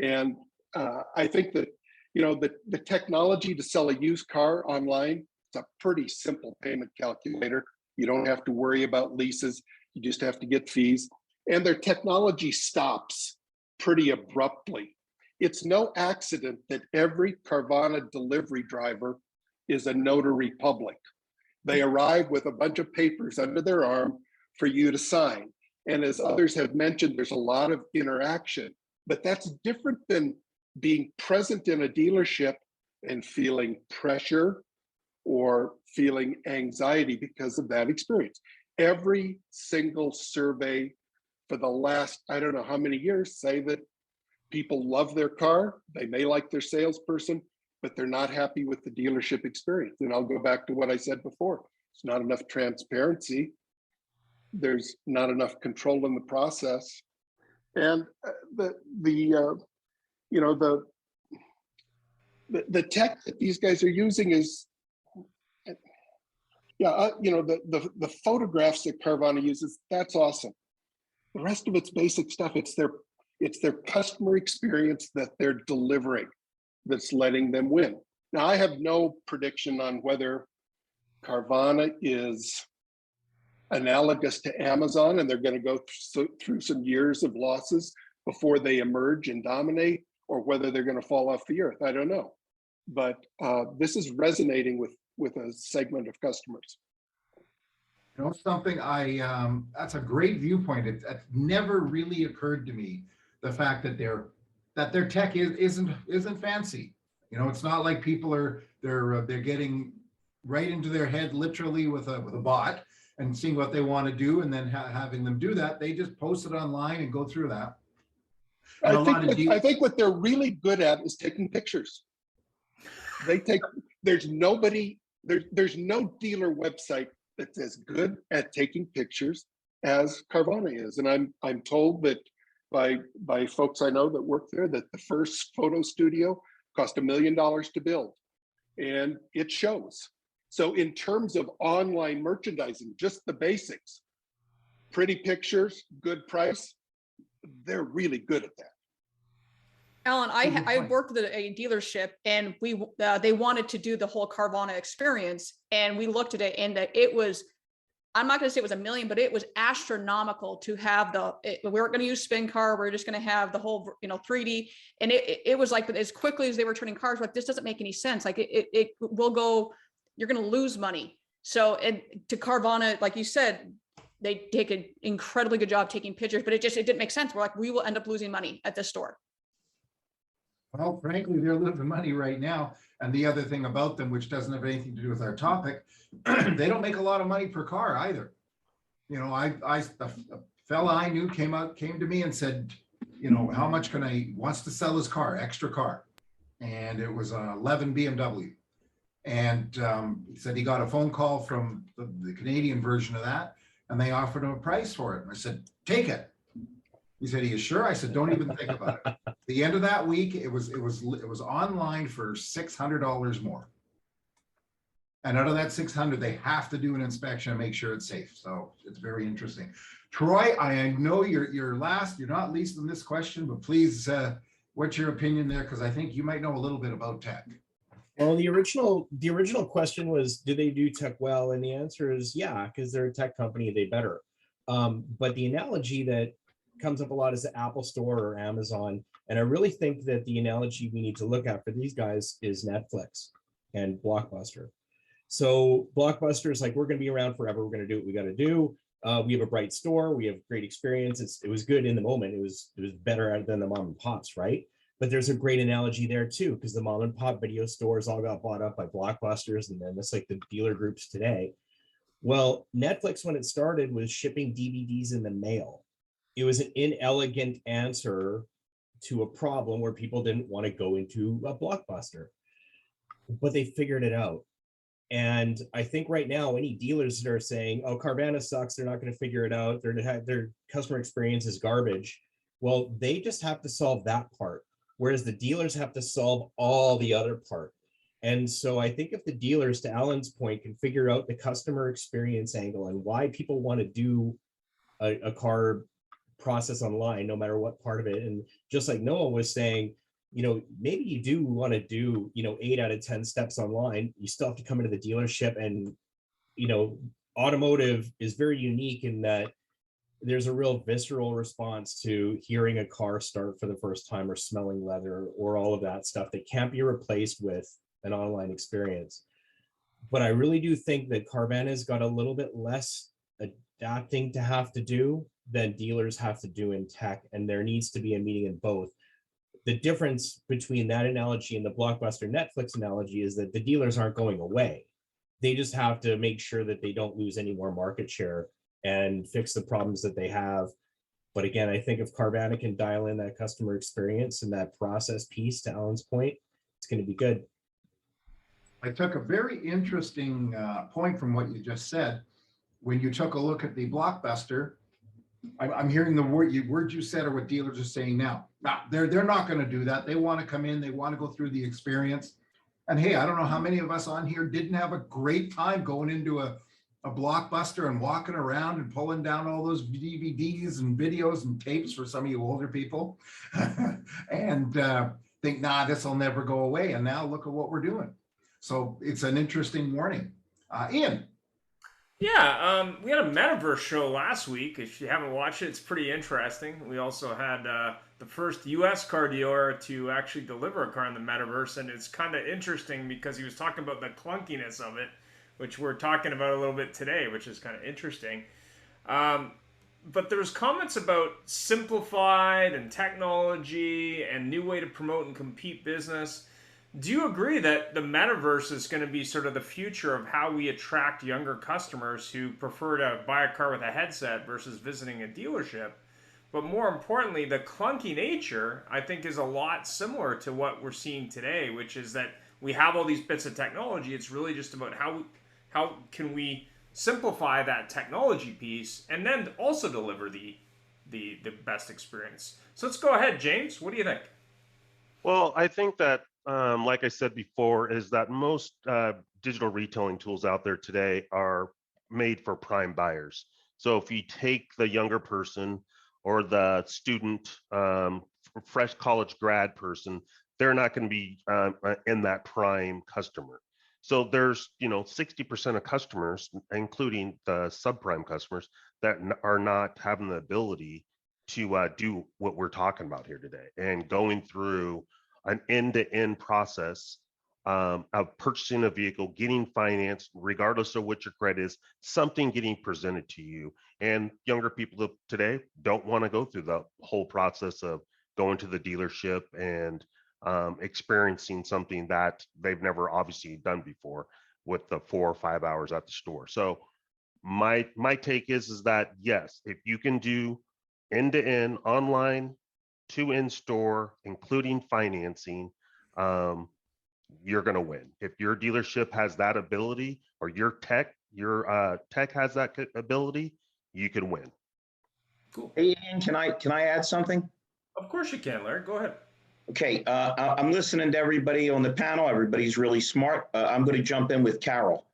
And I think that, you know, the technology to sell a used car online, it's a pretty simple payment calculator. You don't have to worry about leases. You just have to get fees. And their technology stops pretty abruptly. It's no accident that every Carvana delivery driver is a notary public. They arrive with a bunch of papers under their arm for you to sign. And as others have mentioned, there's a lot of interaction, but that's different than being present in a dealership and feeling pressure or feeling anxiety because of that experience. Every single survey for the last, I don't know how many years, say that people love their car. They may like their salesperson, but they're not happy with the dealership experience. And I'll go back to what I said before. It's not enough transparency. There's not enough control in the process. And the tech that these guys are using is, the photographs that Carvana uses, that's awesome. The rest of it's basic stuff. It's their customer experience that they're delivering that's letting them win. Now, I have no prediction on whether Carvana is analogous to Amazon and they're going to go through some years of losses before they emerge and dominate, or whether they're going to fall off the earth. I don't know. But this is resonating with with a segment of customers. You know, something that's a great viewpoint. It never really occurred to me, the fact that their tech isn't fancy. You know, it's not like people they're getting right into their head literally with a bot and seeing what they want to do, and then having them do that. They just post it online and go through that. And I think what they're really good at is taking pictures. There's no dealer website that's as good at taking pictures as Carvana is. And I'm told that by folks I know that work there, that the first photo studio cost $1 million to build, and it shows. So in terms of online merchandising, just the basics, pretty pictures, good price, they're really good at that. Alan, I worked at a dealership, and they wanted to do the whole Carvana experience, and we looked at it, and it was, I'm not going to say it was $1 million, but it was astronomical to have we weren't going to use spin car. We're just going to have the whole, 3D. And it was like, as quickly as they were turning cars, like, this doesn't make any sense. Like it will go, you're going to lose money. So, and to Carvana, like you said, they take an incredibly good job taking pictures, but it didn't make sense. We're like, we will end up losing money at this store. Well, frankly, they're losing money right now. And the other thing about them, which doesn't have anything to do with our topic, they don't make a lot of money per car either. You know, a fella I knew came to me and said, you know, how much wants to sell his car, extra car. And it was an 11 BMW. And he said he got a phone call from the Canadian version of that, and they offered him a price for it. And I said, take it. He said, are you sure? I said, don't even think about it. At the end of that week, it was online for $600 more. And out of that 600, they have to do an inspection and make sure it's safe. So it's very interesting. Troy, I know you're last, you're not least in this question, but please, what's your opinion there? Because I think you might know a little bit about tech. Well, the original question was, do they do tech well? And the answer is yeah, because they're a tech company, they better. But the analogy that comes up a lot is the Apple Store or Amazon. And I really think that the analogy we need to look at for these guys is Netflix and Blockbuster. So Blockbuster is like, we're going to be around forever. We're going to do what we got to do. We have a bright store. We have great experience. It was good in the moment. It was better than the mom and pops, right? But there's a great analogy there too, because the mom and pop video stores all got bought up by Blockbusters, and then it's like the dealer groups today. Well, Netflix, when it started, was shipping DVDs in the mail. It was an inelegant answer to a problem where people didn't want to go into a Blockbuster, but they figured it out. And I think right now, any dealers that are saying, oh, Carvana sucks, they're not going to figure it out, their customer experience is garbage, well, they just have to solve that part, whereas the dealers have to solve all the other part. And so I think if the dealers, to Alan's point, can figure out the customer experience angle and why people want to do a car process online, no matter what part of it, and just like Noah was saying, you know, maybe you do want to do, 8 out of 10 steps online. You still have to come into the dealership, and, automotive is very unique in that there's a real visceral response to hearing a car start for the first time or smelling leather or all of that stuff that can't be replaced with an online experience. But I really do think that Carvana's got a little bit less adapting to have to do than dealers have to do in tech, and there needs to be a meeting in both. The difference between that analogy and the Blockbuster Netflix analogy is that the dealers aren't going away. They just have to make sure that they don't lose any more market share and fix the problems that they have. But again, I think if Carvana can dial in that customer experience and that process piece, to Alan's point, it's going to be good. I took a very interesting point from what you just said. When you took a look at the Blockbuster, I'm hearing the word you said are what dealers are saying now. Now, they're not going to do that. They want to come in. They want to go through the experience. And hey, I don't know how many of us on here didn't have a great time going into a Blockbuster and walking around and pulling down all those DVDs and videos and tapes for some of you older people and think, nah, this will never go away. And now look at what we're doing. So it's an interesting warning. Ian. Yeah, we had a metaverse show last week. If you haven't watched it, it's pretty interesting. We also had the first U.S. car dealer to actually deliver a car in the metaverse, and it's kind of interesting because he was talking about the clunkiness of it, which we're talking about a little bit today, which is kind of interesting. But there was comments about simplified and technology and new way to promote and compete business. Do you agree that the metaverse is going to be sort of the future of how we attract younger customers who prefer to buy a car with a headset versus visiting a dealership? But more importantly, the clunky nature, I think, is a lot similar to what we're seeing today, which is that we have all these bits of technology. It's really just about how can we simplify that technology piece and then also deliver the best experience. So let's go ahead, James. What do you think? Well, I think that, like I said before, is that most digital retailing tools out there today are made for prime buyers. So if you take the younger person or the student, fresh college grad person, they're not going to be in that prime customer. So there's, 60% of customers, including the subprime customers, that are not having the ability to do what we're talking about here today, and going through an end-to-end process of purchasing a vehicle, getting financed, regardless of what your credit is, something getting presented to you. And younger people today don't want to go through the whole process of going to the dealership and experiencing something that they've never obviously done before with the 4 or 5 hours at the store. So my take is that yes, if you can do end-to-end, online to in-store, including financing, you're going to win. If your dealership has that ability, or your tech has that ability, you can win. Cool. Hey, Ian, can I add something? Of course you can, Larry. Go ahead. Okay, I'm listening to everybody on the panel. Everybody's really smart. I'm going to jump in with Carol.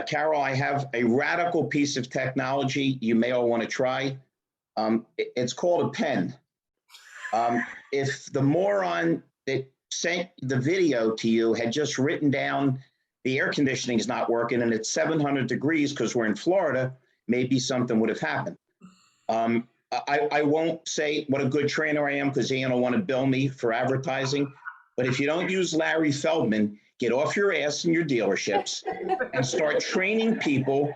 Carol, I have a radical piece of technology you may all want to try. It's called a pen. If the moron that sent the video to you had just written down the air conditioning is not working and it's 700 degrees because we're in Florida, maybe something would have happened. I won't say what a good trainer I am because Ian will want to bill me for advertising. But if you don't use Larry Feldman, get off your ass in your dealerships and start training people.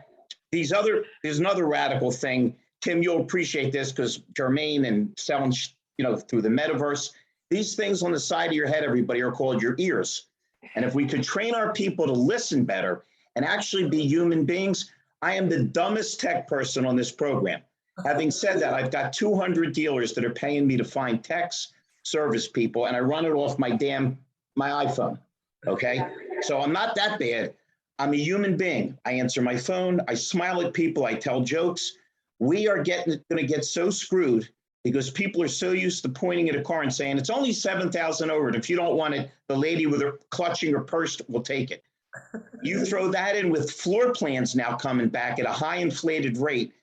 There's another radical thing. Tim, you'll appreciate this because Jermaine and selling, through the metaverse, these things on the side of your head, everybody, are called your ears. And if we could train our people to listen better and actually be human beings, I am the dumbest tech person on this program. Having said that, I've got 200 dealers that are paying me to find techs, service people, and I run it off my iPhone, okay? So I'm not that bad. I'm a human being. I answer my phone, I smile at people, I tell jokes. We are going to get so screwed because people are so used to pointing at a car and saying, it's only 7,000 over, and if you don't want it, the lady with her clutching her purse will take it. You throw that in with floor plans now coming back at a high inflated rate,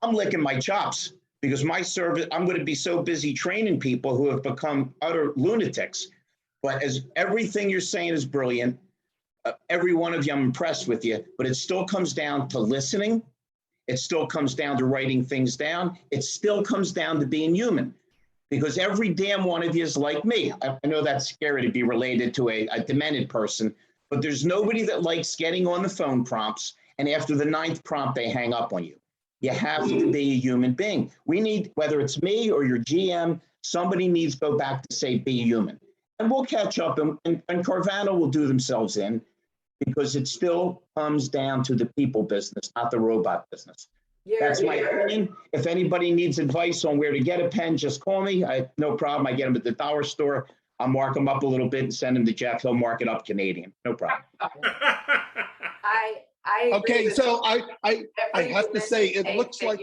I'm licking my chops because my service, I'm going to be so busy training people who have become utter lunatics. But as everything you're saying is brilliant, every one of you, I'm impressed with you, but it still comes down to listening. It still comes down to writing things down. It still comes down to being human because every damn one of you is like me. I know that's scary to be related to a demented person, but there's nobody that likes getting on the phone prompts and after the 9th prompt, they hang up on you. You have to be a human being. We need, whether it's me or your GM, somebody needs to go back to say, be human. And we'll catch up and Carvana will do themselves in because it still comes down to the people business, not the robot business. That's my opinion. If anybody needs advice on where to get a pen, just call me. No problem. I get them at the dollar store. I'll mark them up a little bit and send them to Jeff. He'll mark it up Canadian. No problem. I okay, so I have to say, it looks like.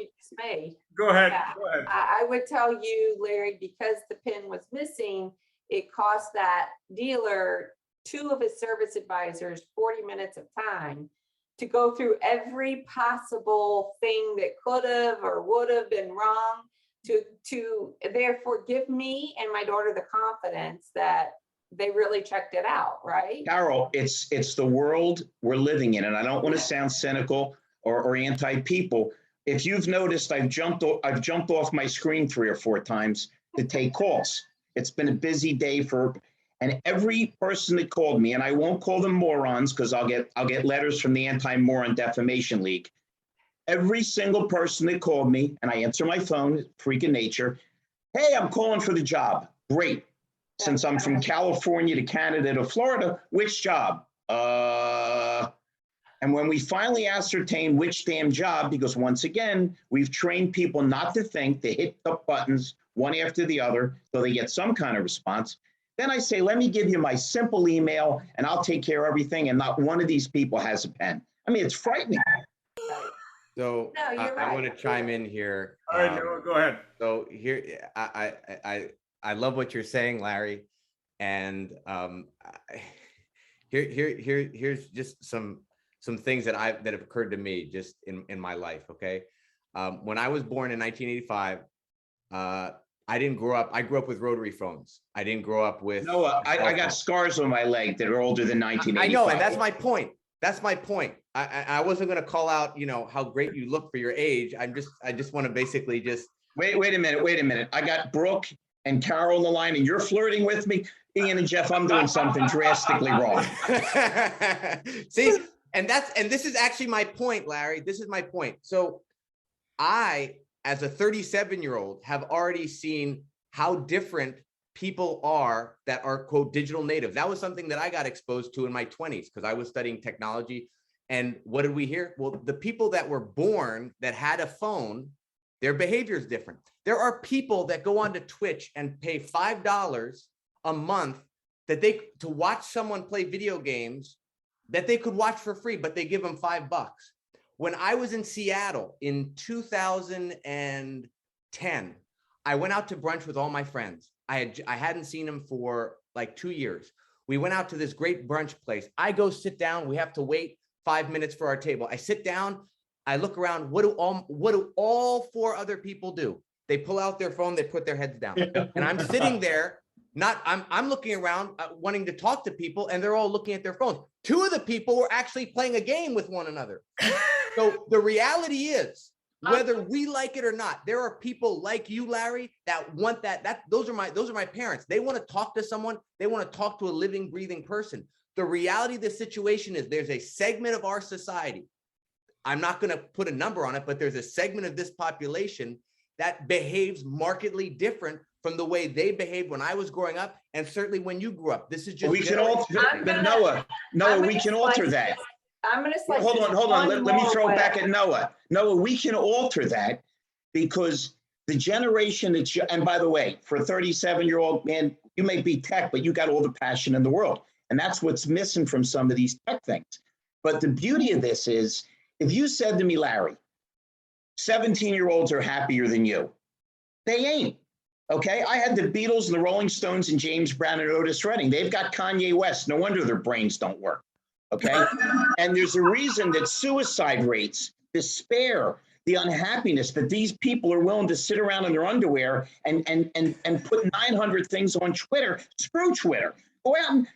Go ahead. Yeah. Go ahead. I would tell you, Larry, because the pin was missing, it cost that dealer 2 of his service advisors 40 minutes of time to go through every possible thing that could have or would have been wrong to therefore give me and my daughter the confidence that they really checked it out, right? Carol, it's the world we're living in, and I don't want to sound cynical. or anti-people. If you've noticed, I've jumped off my screen 3 or 4 times to take calls. It's been a busy day and every person that called me, and I won't call them morons because I'll get letters from the Anti-Moron Defamation League. Every single person that called me, and I answer my phone, freak of nature. Hey, I'm calling for the job. Great. Since I'm from California to Canada to Florida, which job? And when we finally ascertain which damn job, because once again, we've trained people not to think, to hit the buttons one after the other so they get some kind of response. Then I say, let me give you my simple email and I'll take care of everything. And not one of these people has a pen. I mean, it's frightening. So No, you're I right. want to chime in here. All right, Noah, go ahead. So here, I love what you're saying, Larry, and here's just some things that have occurred to me just in my life. Okay, when I was born in 1985, I didn't grow up. I grew up with rotary phones. I didn't grow up with. No, I got scars on my leg that are older than 1985. I know, and that's my point. That's my point. I wasn't going to call out, how great you look for your age. I just want to basically just wait a minute. I got Brooke and Carol on the line, and you're flirting with me, Ian and Jeff. I'm doing something drastically wrong. See, and this is actually my point, Larry. This is my point. So, I, as a 37-year-old, have already seen how different people are that are, quote, digital natives. That was something that I got exposed to in my 20s because I was studying technology. And what did we hear? Well, the people that were born that had a phone, their behavior is different. There are people that go onto Twitch and pay $5 a month to watch someone play video games that they could watch for free, but they give them $5. When I was in Seattle in 2010, I went out to brunch with all my friends. I hadn't seen them for like 2 years. We went out to this great brunch place. I go sit down. We have to wait 5 minutes for our table. I sit down. I look around. What do all 4 other people do? They pull out their phone. They put their heads down. And I'm sitting there. I'm looking around, wanting to talk to people, and they're all looking at their phones. 2 of the people were actually playing a game with one another. So the reality is, whether we like it or not, there are people like you, Larry, that want that. Those are my parents. They want to talk to someone. They want to talk to a living, breathing person. The reality of the situation is there's a segment of our society. I'm not going to put a number on it, but there's a segment of this population that behaves markedly different from the way they behaved when I was growing up, and certainly when you grew up. This is just we can alter, but Noah, we can alter that. I'm going to slice. Hold on. Let me throw it back at Noah. Noah, we can alter that because the generation that's, and by the way, for a 37-year-old man, you may be tech, but you got all the passion in the world. And that's what's missing from some of these tech things. But the beauty of this is, if you said to me, Larry, 17-year-olds are happier than you, they ain't. Okay, I had the Beatles and the Rolling Stones and James Brown and Otis Redding. They've got Kanye West. No wonder their brains don't work. Okay, and there's a reason that suicide rates, despair, the unhappiness that these people are willing to sit around in their underwear and put 900 things on Twitter. Screw Twitter. Go out and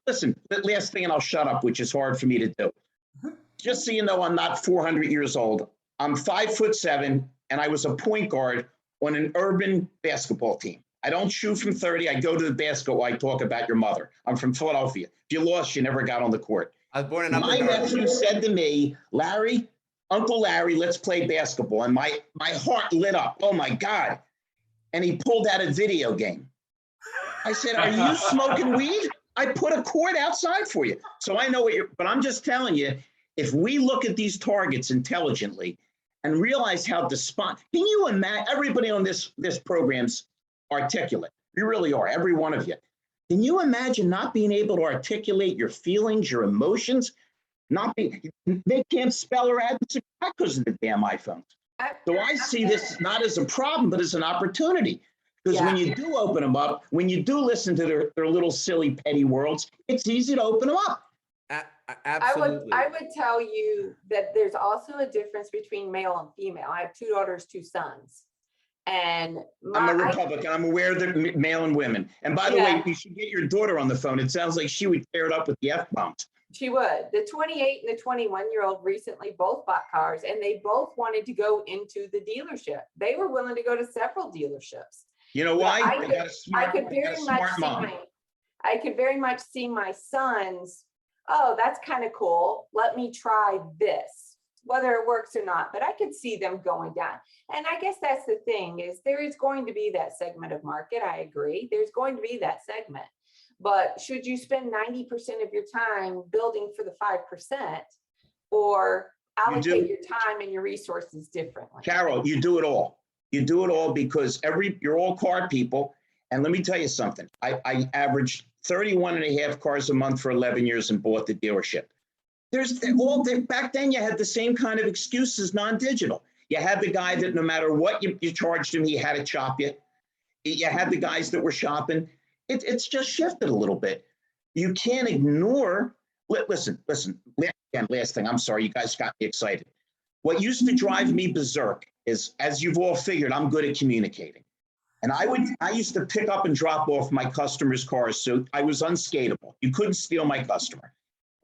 listen. The last thing, and I'll shut up, which is hard for me to do. Just so you know, I'm not 400 years old. I'm 5'7", and I was a point guard on an urban basketball team. I don't shoot from 30. I go to the basketball. I talk about your mother. I'm from Philadelphia. If you lost, you never got on the court. I was born in my nephew said to me, Larry, Uncle Larry, let's play basketball. And my heart lit up. Oh, my God. And he pulled out a video game. I said, are you smoking weed? I put a court outside for you. So I know what but I'm just telling you, if we look at these targets intelligently and realize how can you imagine, everybody on this program's articulate. You really are, every one of you. Can you imagine not being able to articulate your feelings, your emotions? They can't spell or add because of the damn iPhones. So I see this not as a problem, but as an opportunity. Because when you do open them up, when you do listen to their little silly petty worlds, it's easy to open them up. Absolutely. I would tell you that there's also a difference between male and female. I have 2 daughters, 2 sons. And I'm a Republican. I'm aware of the male and women. And by the way, you should get your daughter on the phone. It sounds like she would tear it up with the F-bombs. She would. The 28 and the 21-year-old recently both bought cars, and they both wanted to go into the dealership. They were willing to go to several dealerships. You know why? They got a I smart, could they got a very much smart see mom. I could very much see my sons, oh, that's kind of cool. Let me try this, whether it works or not. But I could see them going down. And I guess that's the thing, is there is going to be that segment of market. I agree. There's going to be that segment. But should you spend 90% of your time building for the 5%, or allocate your time and your resources differently? Carol, you do it all. You do it all because you're all car people. And let me tell you something. I averaged 31 and a half cars a month for 11 years and bought the dealership. Back then you had the same kind of excuses, non-digital. You had the guy that no matter what you charged him, he had to chop you. You had the guys that were shopping. It's just shifted a little bit. You can't ignore, listen, last thing, I'm sorry, you guys got me excited. What used to drive me berserk is, as you've all figured, I'm good at communicating. And I used to pick up and drop off my customers' cars, so I was unskateable. You couldn't steal my customer.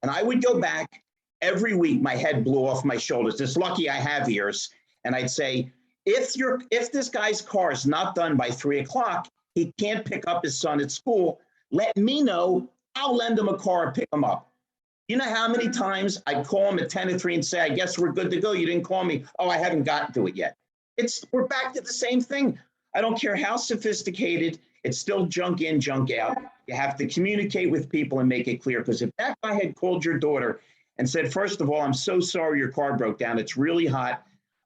And I would go back every week, my head blew off my shoulders. It's lucky I have ears. And I'd say, if this guy's car is not done by 3 o'clock, he can't pick up his son at school, let me know. I'll lend him a car and pick him up. You know how many times I'd call him at 10 to 3 and say, I guess we're good to go. You didn't call me. Oh, I haven't gotten to it yet. We're back to the same thing. I don't care how sophisticated, it's still junk in, junk out. You have to communicate with people and make it clear. Because if that guy had called your daughter and said, first of all, I'm so sorry your car broke down. It's really hot.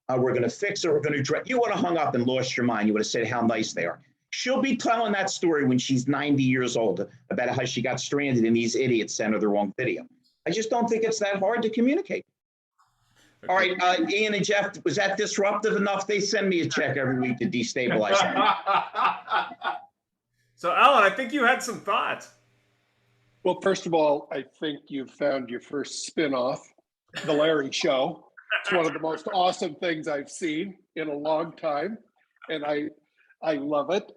We're going to fix it. We're going to you would have hung up and lost your mind. You would have said how nice they are. She'll be telling that story when she's 90 years old about how she got stranded and these idiots sent her the wrong video. I just don't think it's that hard to communicate. All right, Ian and Jeff, was that disruptive enough? They send me a check every week to destabilize me. So, Alan, I think you had some thoughts. Well, first of all, I think you've found your first spin-off, The Larry Show. It's one of the most awesome things I've seen in a long time, and I love it.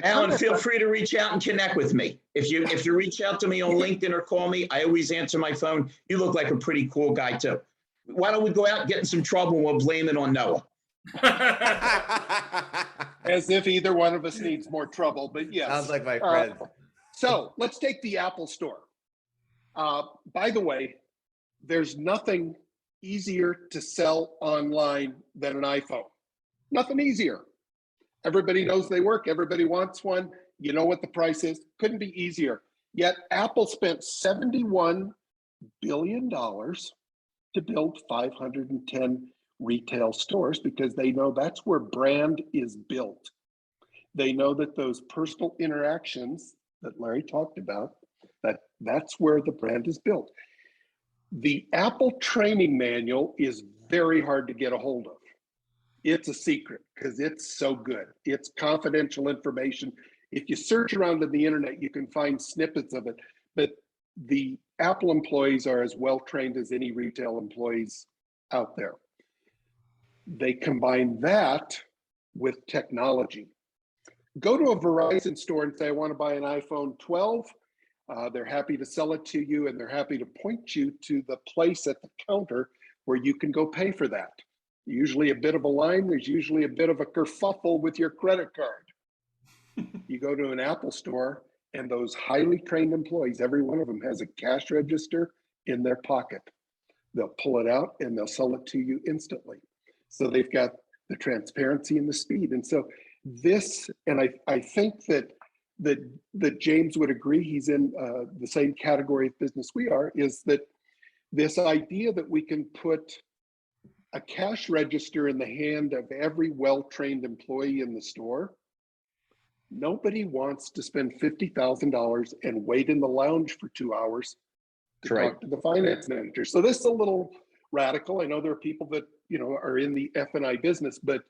Alan, feel free to reach out and connect with me. If you reach out to me on LinkedIn or call me, I always answer my phone. You look like a pretty cool guy too. Why don't we go out and get in some trouble and we'll blame it on Noah? As if either one of us needs more trouble, but yes. Sounds like my friend. So let's take the Apple Store. By the way, there's nothing easier to sell online than an iPhone. Nothing easier. Everybody knows they work. Everybody wants one. You know what the price is. Couldn't be easier. Yet Apple spent $71 billion to build 510 retail stores because they know that's where brand is built. They know that those personal interactions that Larry talked about, that's where the brand is built. The Apple training manual is very hard to get a hold of. It's a secret because it's so good. It's confidential information. If you search around on the internet, you can find snippets of it. But the Apple employees are as well trained as any retail employees out there. They combine that with technology. Go to a Verizon store and say, I want to buy an iPhone 12. They're happy to sell it to you, and they're happy to point you to the place at the counter where you can go pay for that. Usually a bit of a line, there's usually a bit of a kerfuffle with your credit card. You go to an Apple store and those highly trained employees, every one of them has a cash register in their pocket. They'll pull it out and they'll sell it to you instantly. So they've got the transparency and the speed. And so this, and I think that James would agree, he's in the same category of business we are, is that this idea that we can put a cash register in the hand of every well-trained employee in the store. Nobody wants to spend $50,000 and wait in the lounge for 2 hours to talk to the finance manager. So this is a little radical. I know there are people that are in the F&I business, but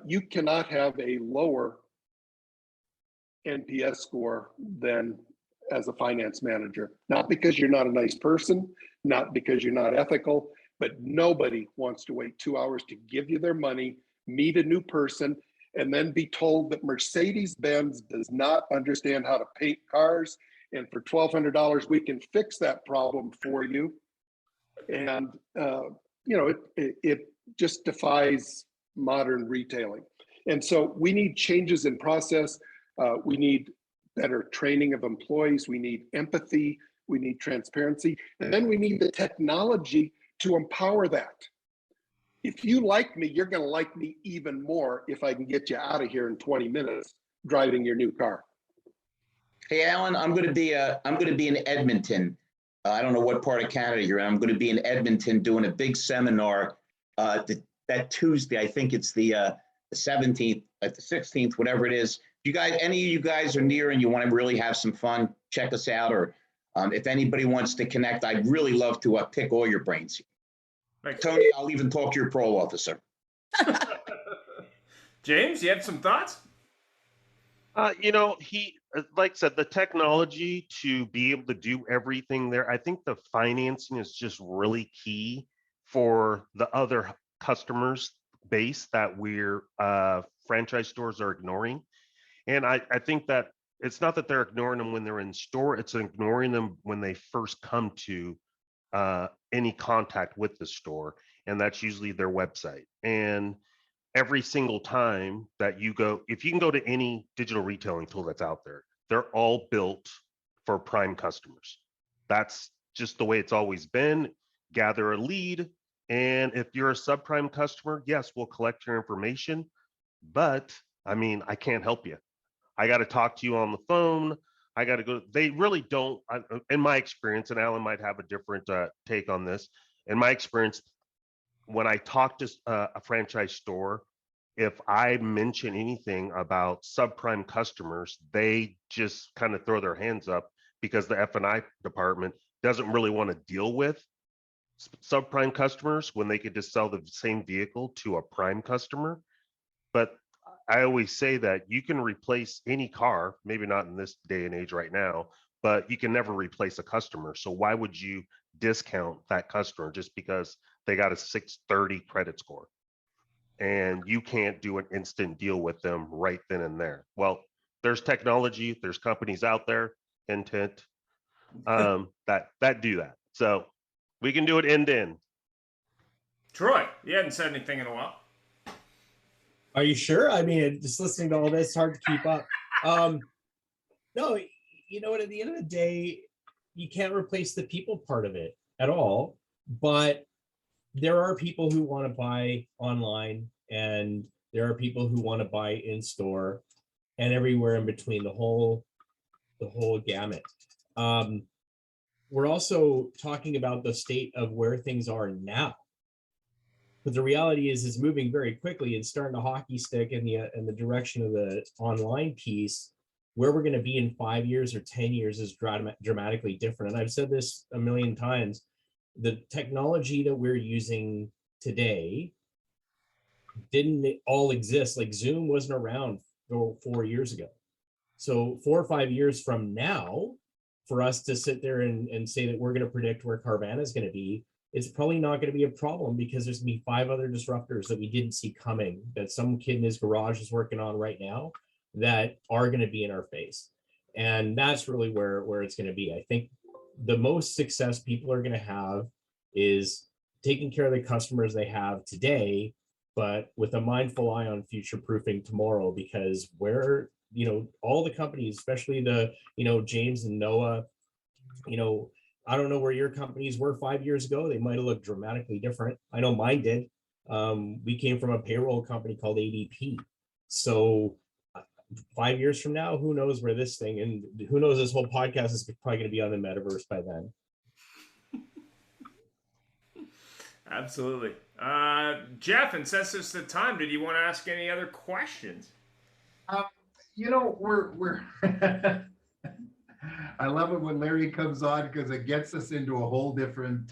you cannot have a lower NPS score than as a finance manager. Not because you're not a nice person, not because you're not ethical, but nobody wants to wait 2 hours to give you their money, meet a new person, and then be told that Mercedes-Benz does not understand how to paint cars And for $1,200, we can fix that problem for you. And, it just defies modern retailing. And so we need changes in process. We need better training of employees. We need empathy. We need transparency. And then we need the technology to empower that. If you like me, you're going to like me even more if I can get you out of here in 20 minutes driving your new car. Hey, Alan, I'm going to be in Edmonton. I don't know what part of Canada you're in. I'm going to be in Edmonton doing a big seminar that Tuesday. I think it's the 17th, the 16th, whatever it is. You guys, any of you guys are near and you want to really have some fun, check us out. Or if anybody wants to connect, I'd really love to pick all your brains. Thanks. Tony, I'll even talk to your parole officer. James, you have some thoughts? He, like I said, the technology to be able to do everything there, I think the financing is just really key for the other customers base that we're franchise stores are ignoring. And I think that it's not that they're ignoring them when they're in store, it's ignoring them when they first come to any contact with the store. And that's usually their website. And every single time that you go, if you can go to any digital retailing tool that's out there, they're all built for prime customers. That's just the way it's always been. Gather a lead. And if you're a subprime customer, yes, we'll collect your information. But I can't help you. I got to talk to you on the phone. I got to go. They really don't, in my experience, and Alan might have a different take on this. In my experience, when I talk to a franchise store, if I mention anything about subprime customers, they just kind of throw their hands up because the F&I department doesn't really want to deal with subprime customers when they could just sell the same vehicle to a prime customer. But I always say that you can replace any car, maybe not in this day and age right now, but you can never replace a customer. So why would you discount that customer just because they got a 630 credit score and you can't do an instant deal with them right then and there? Well, there's technology, there's companies out there, Intent, that do that. So we can do it end to end. Troy, you hadn't said anything in a while. Are you sure? Just listening to all this, it's hard to keep up. No, you know what? At the end of the day, you can't replace the people part of it at all. But there are people who want to buy online, and there are people who want to buy in store, and everywhere in between, the whole gamut. We're also talking about the state of where things are now. But the reality is it's moving very quickly and starting to hockey stick in the direction of the online piece. Where we're going to be in 5 years or 10 years is dramatically different. And I've said this a million times. The technology that we're using today didn't all exist. Like Zoom wasn't around 4 years ago. So 4 or 5 years from now, for us to sit there and say that we're going to predict where Carvana is going to be, it's probably not going to be a problem because there's going to be 5 other disruptors that we didn't see coming, that some kid in his garage is working on right now, that are going to be in our face. And that's really where it's going to be. I think the most success people are going to have is taking care of the customers they have today, but with a mindful eye on future proofing tomorrow, because where, all the companies, especially the, James and Noah, I don't know where your companies were 5 years ago. They might have looked dramatically different. I know mine did. We came from a payroll company called ADP. So 5 years from now, who knows where this thing, and who knows, this whole podcast is probably going to be on the metaverse by then. Absolutely. Jeff, and since it's the time, did you want to ask any other questions? We're I love it when Larry comes on because it gets us into a whole different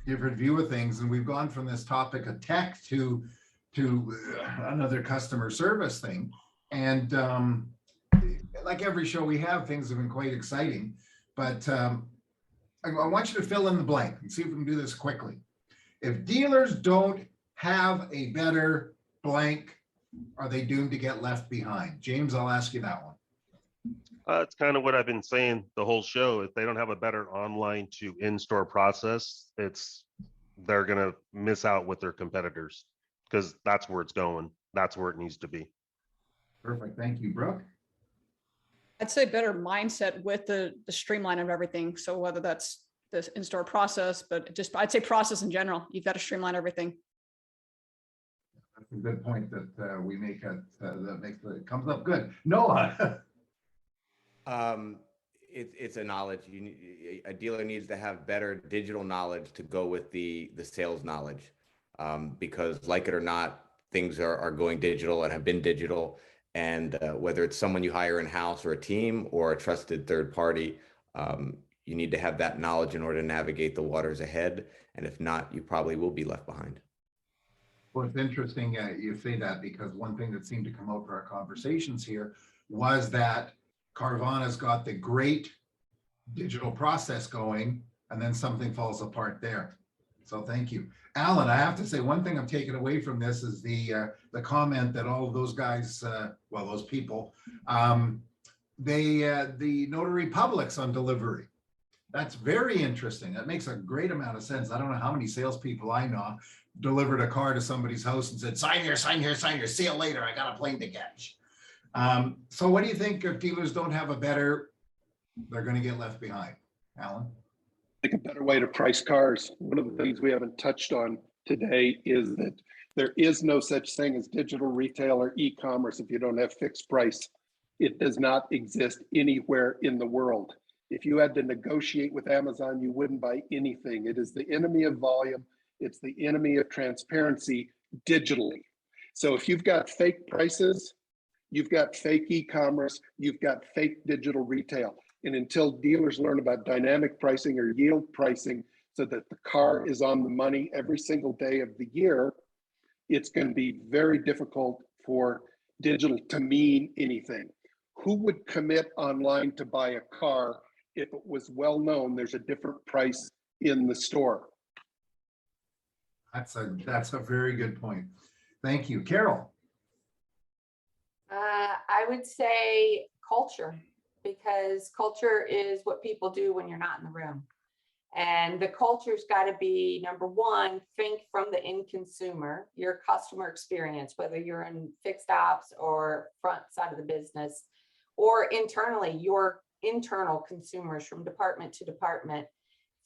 view of things. And we've gone from this topic of tech to another customer service thing. And like every show we have, things have been quite exciting. But I want you to fill in the blank and see if we can do this quickly. If dealers don't have a better blank, are they doomed to get left behind? James, I'll ask you that one. It's kind of what I've been saying the whole show. If they don't have a better online to in-store process, they're gonna miss out with their competitors because that's where it's going. That's where it needs to be. Perfect. Thank you, Brooke. I'd say better mindset with the streamline of everything. So whether that's the in-store process, but just I'd say process in general, you've got to streamline everything. That's a good point that we make that comes up good. Noah. It's a knowledge. A dealer needs to have better digital knowledge to go with the sales knowledge, because like it or not, things are going digital and have been digital. And whether it's someone you hire in-house or a team or a trusted third party, you need to have that knowledge in order to navigate the waters ahead. And if not, you probably will be left behind. Well, it's interesting you say that, because one thing that seemed to come out for our conversations here was that Carvana's got the great digital process going, and then something falls apart there. So thank you. Alan, I have to say, one thing I'm taking away from this is the comment that all of those guys, well, those people, the notary publics on delivery. That's very interesting. That makes a great amount of sense. I don't know how many salespeople I know delivered a car to somebody's house and said, sign here, sign here, sign here, see you later, I got a plane to catch. So what do you think if dealers don't have a better, they're going to get left behind? Alan? I think a better way to price cars. One of the things we haven't touched on today is that there is no such thing as digital retail or e-commerce if you don't have fixed price. It does not exist anywhere in the world. If you had to negotiate with Amazon, you wouldn't buy anything. It is the enemy of volume. It's the enemy of transparency digitally. So if you've got fake prices, you've got fake e-commerce, you've got fake digital retail. And until dealers learn about dynamic pricing or yield pricing so that the car is on the money every single day of the year, it's going to be very difficult for digital to mean anything. Who would commit online to buy a car if it was well known there's a different price in the store? That's a very good point. Thank you. Carol? I would say culture, because culture is what people do when you're not in the room. And the culture's got to be, number one, think from the end consumer, your customer experience, whether you're in fixed ops or front side of the business, or internally, your internal consumers from department to department.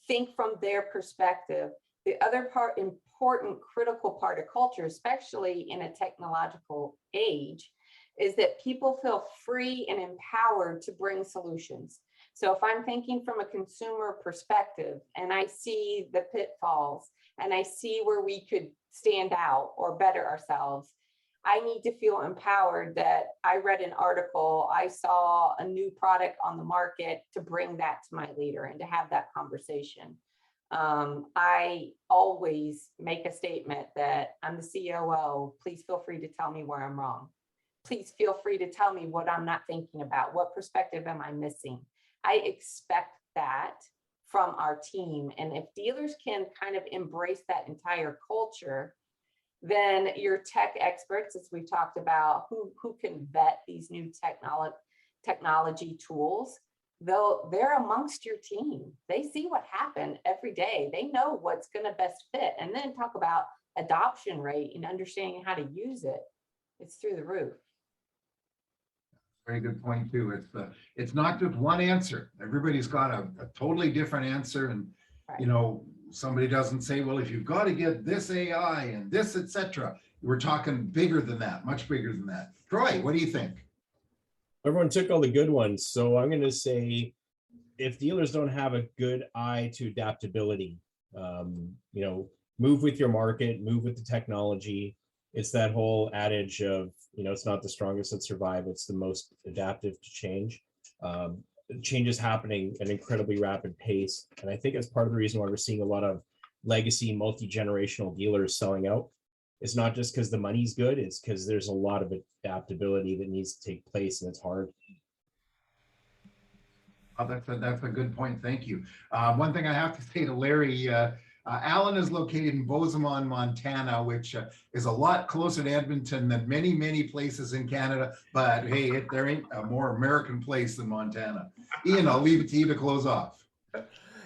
Think from their perspective. The other part, important, critical part of culture, especially in a technological age, is that people feel free and empowered to bring solutions. So if I'm thinking from a consumer perspective and I see the pitfalls and I see where we could stand out or better ourselves, I need to feel empowered that I read an article, I saw a new product on the market, to bring that to my leader and to have that conversation. I always make a statement that I'm the COO. Please feel free to tell me where I'm wrong. Please feel free to tell me what I'm not thinking about. What perspective am I missing? I expect that from our team. And if dealers can kind of embrace that entire culture, then your tech experts, as we talked about, who can vet these new technology tools, they're amongst your team. They see what happened every day. They know what's going to best fit. And then talk about adoption rate and understanding how to use it. It's through the roof. Very good point too. It's not just one answer. Everybody's got a totally different answer, and you know, somebody doesn't say, well, if you've got to get this AI and this, etc. We're talking bigger than that, much bigger than that. Troy, what do you think? Everyone took all the good ones, so I'm going to say, if dealers don't have a good eye to adaptability, you know, move with your market, move with the technology. It's that whole adage of, you know, it's not the strongest that survive, it's the most adaptive to change. Change is happening at an incredibly rapid pace. And I think it's part of the reason why we're seeing a lot of legacy multi-generational dealers selling out. It's not just because the money's good, it's because there's a lot of adaptability that needs to take place, and it's hard. Oh, that's a good point. Thank you. One thing I have to say to Larry, Alan is located in Bozeman, Montana, which is a lot closer to Edmonton than many, many places in Canada. But hey, there ain't a more American place than Montana. Ian, I'll leave it to you to close off.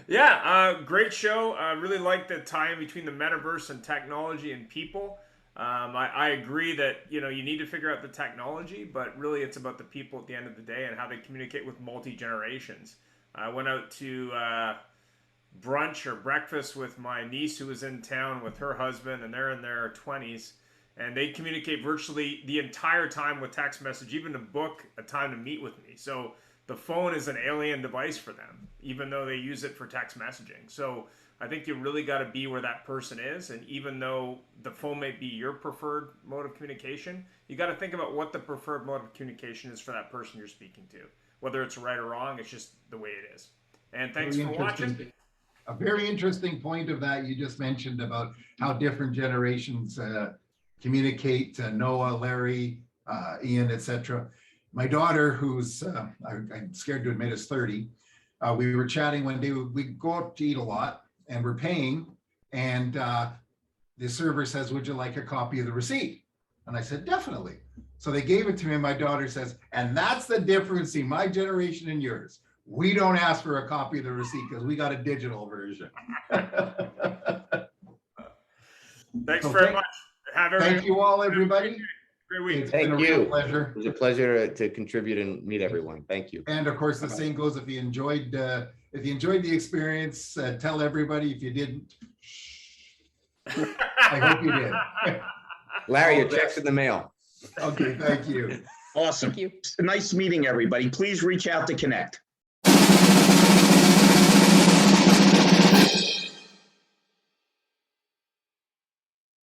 Yeah, great show. I really like the tie-in between the metaverse and technology and people. I agree that, you need to figure out the technology, but really it's about the people at the end of the day and how they communicate with multi-generations. I went out to brunch or breakfast with my niece who was in town with her husband, and they're in their 20s, and they communicate virtually the entire time with text message, even to book a time to meet with me. So the phone is an alien device for them, even though they use it for text messaging. So I think you really got to be where that person is. And even though the phone may be your preferred mode of communication, you got to think about what the preferred mode of communication is for that person you're speaking to. Whether it's right or wrong, it's just the way it is. And thanks for watching. A very interesting point of that you just mentioned about how different generations communicate, Noah, Larry, Ian, etc. My daughter, who's, I'm scared to admit is 30, we were chatting one day, we go out to eat a lot and we're paying, and the server says, would you like a copy of the receipt? And I said, definitely. So they gave it to me, and my daughter says, and that's the difference in my generation and yours. We don't ask for a copy of the receipt because we got a digital version. Thanks very much. Thank you all, everybody. Great week. It's been a real pleasure. It was a pleasure to contribute and meet everyone. Thank you. And of course, the saying goes, if you enjoyed the experience, tell everybody. If you didn't, I hope you did. Larry, your check's in the mail. Okay, thank you. Awesome. Thank you. Nice meeting everybody. Please reach out to connect.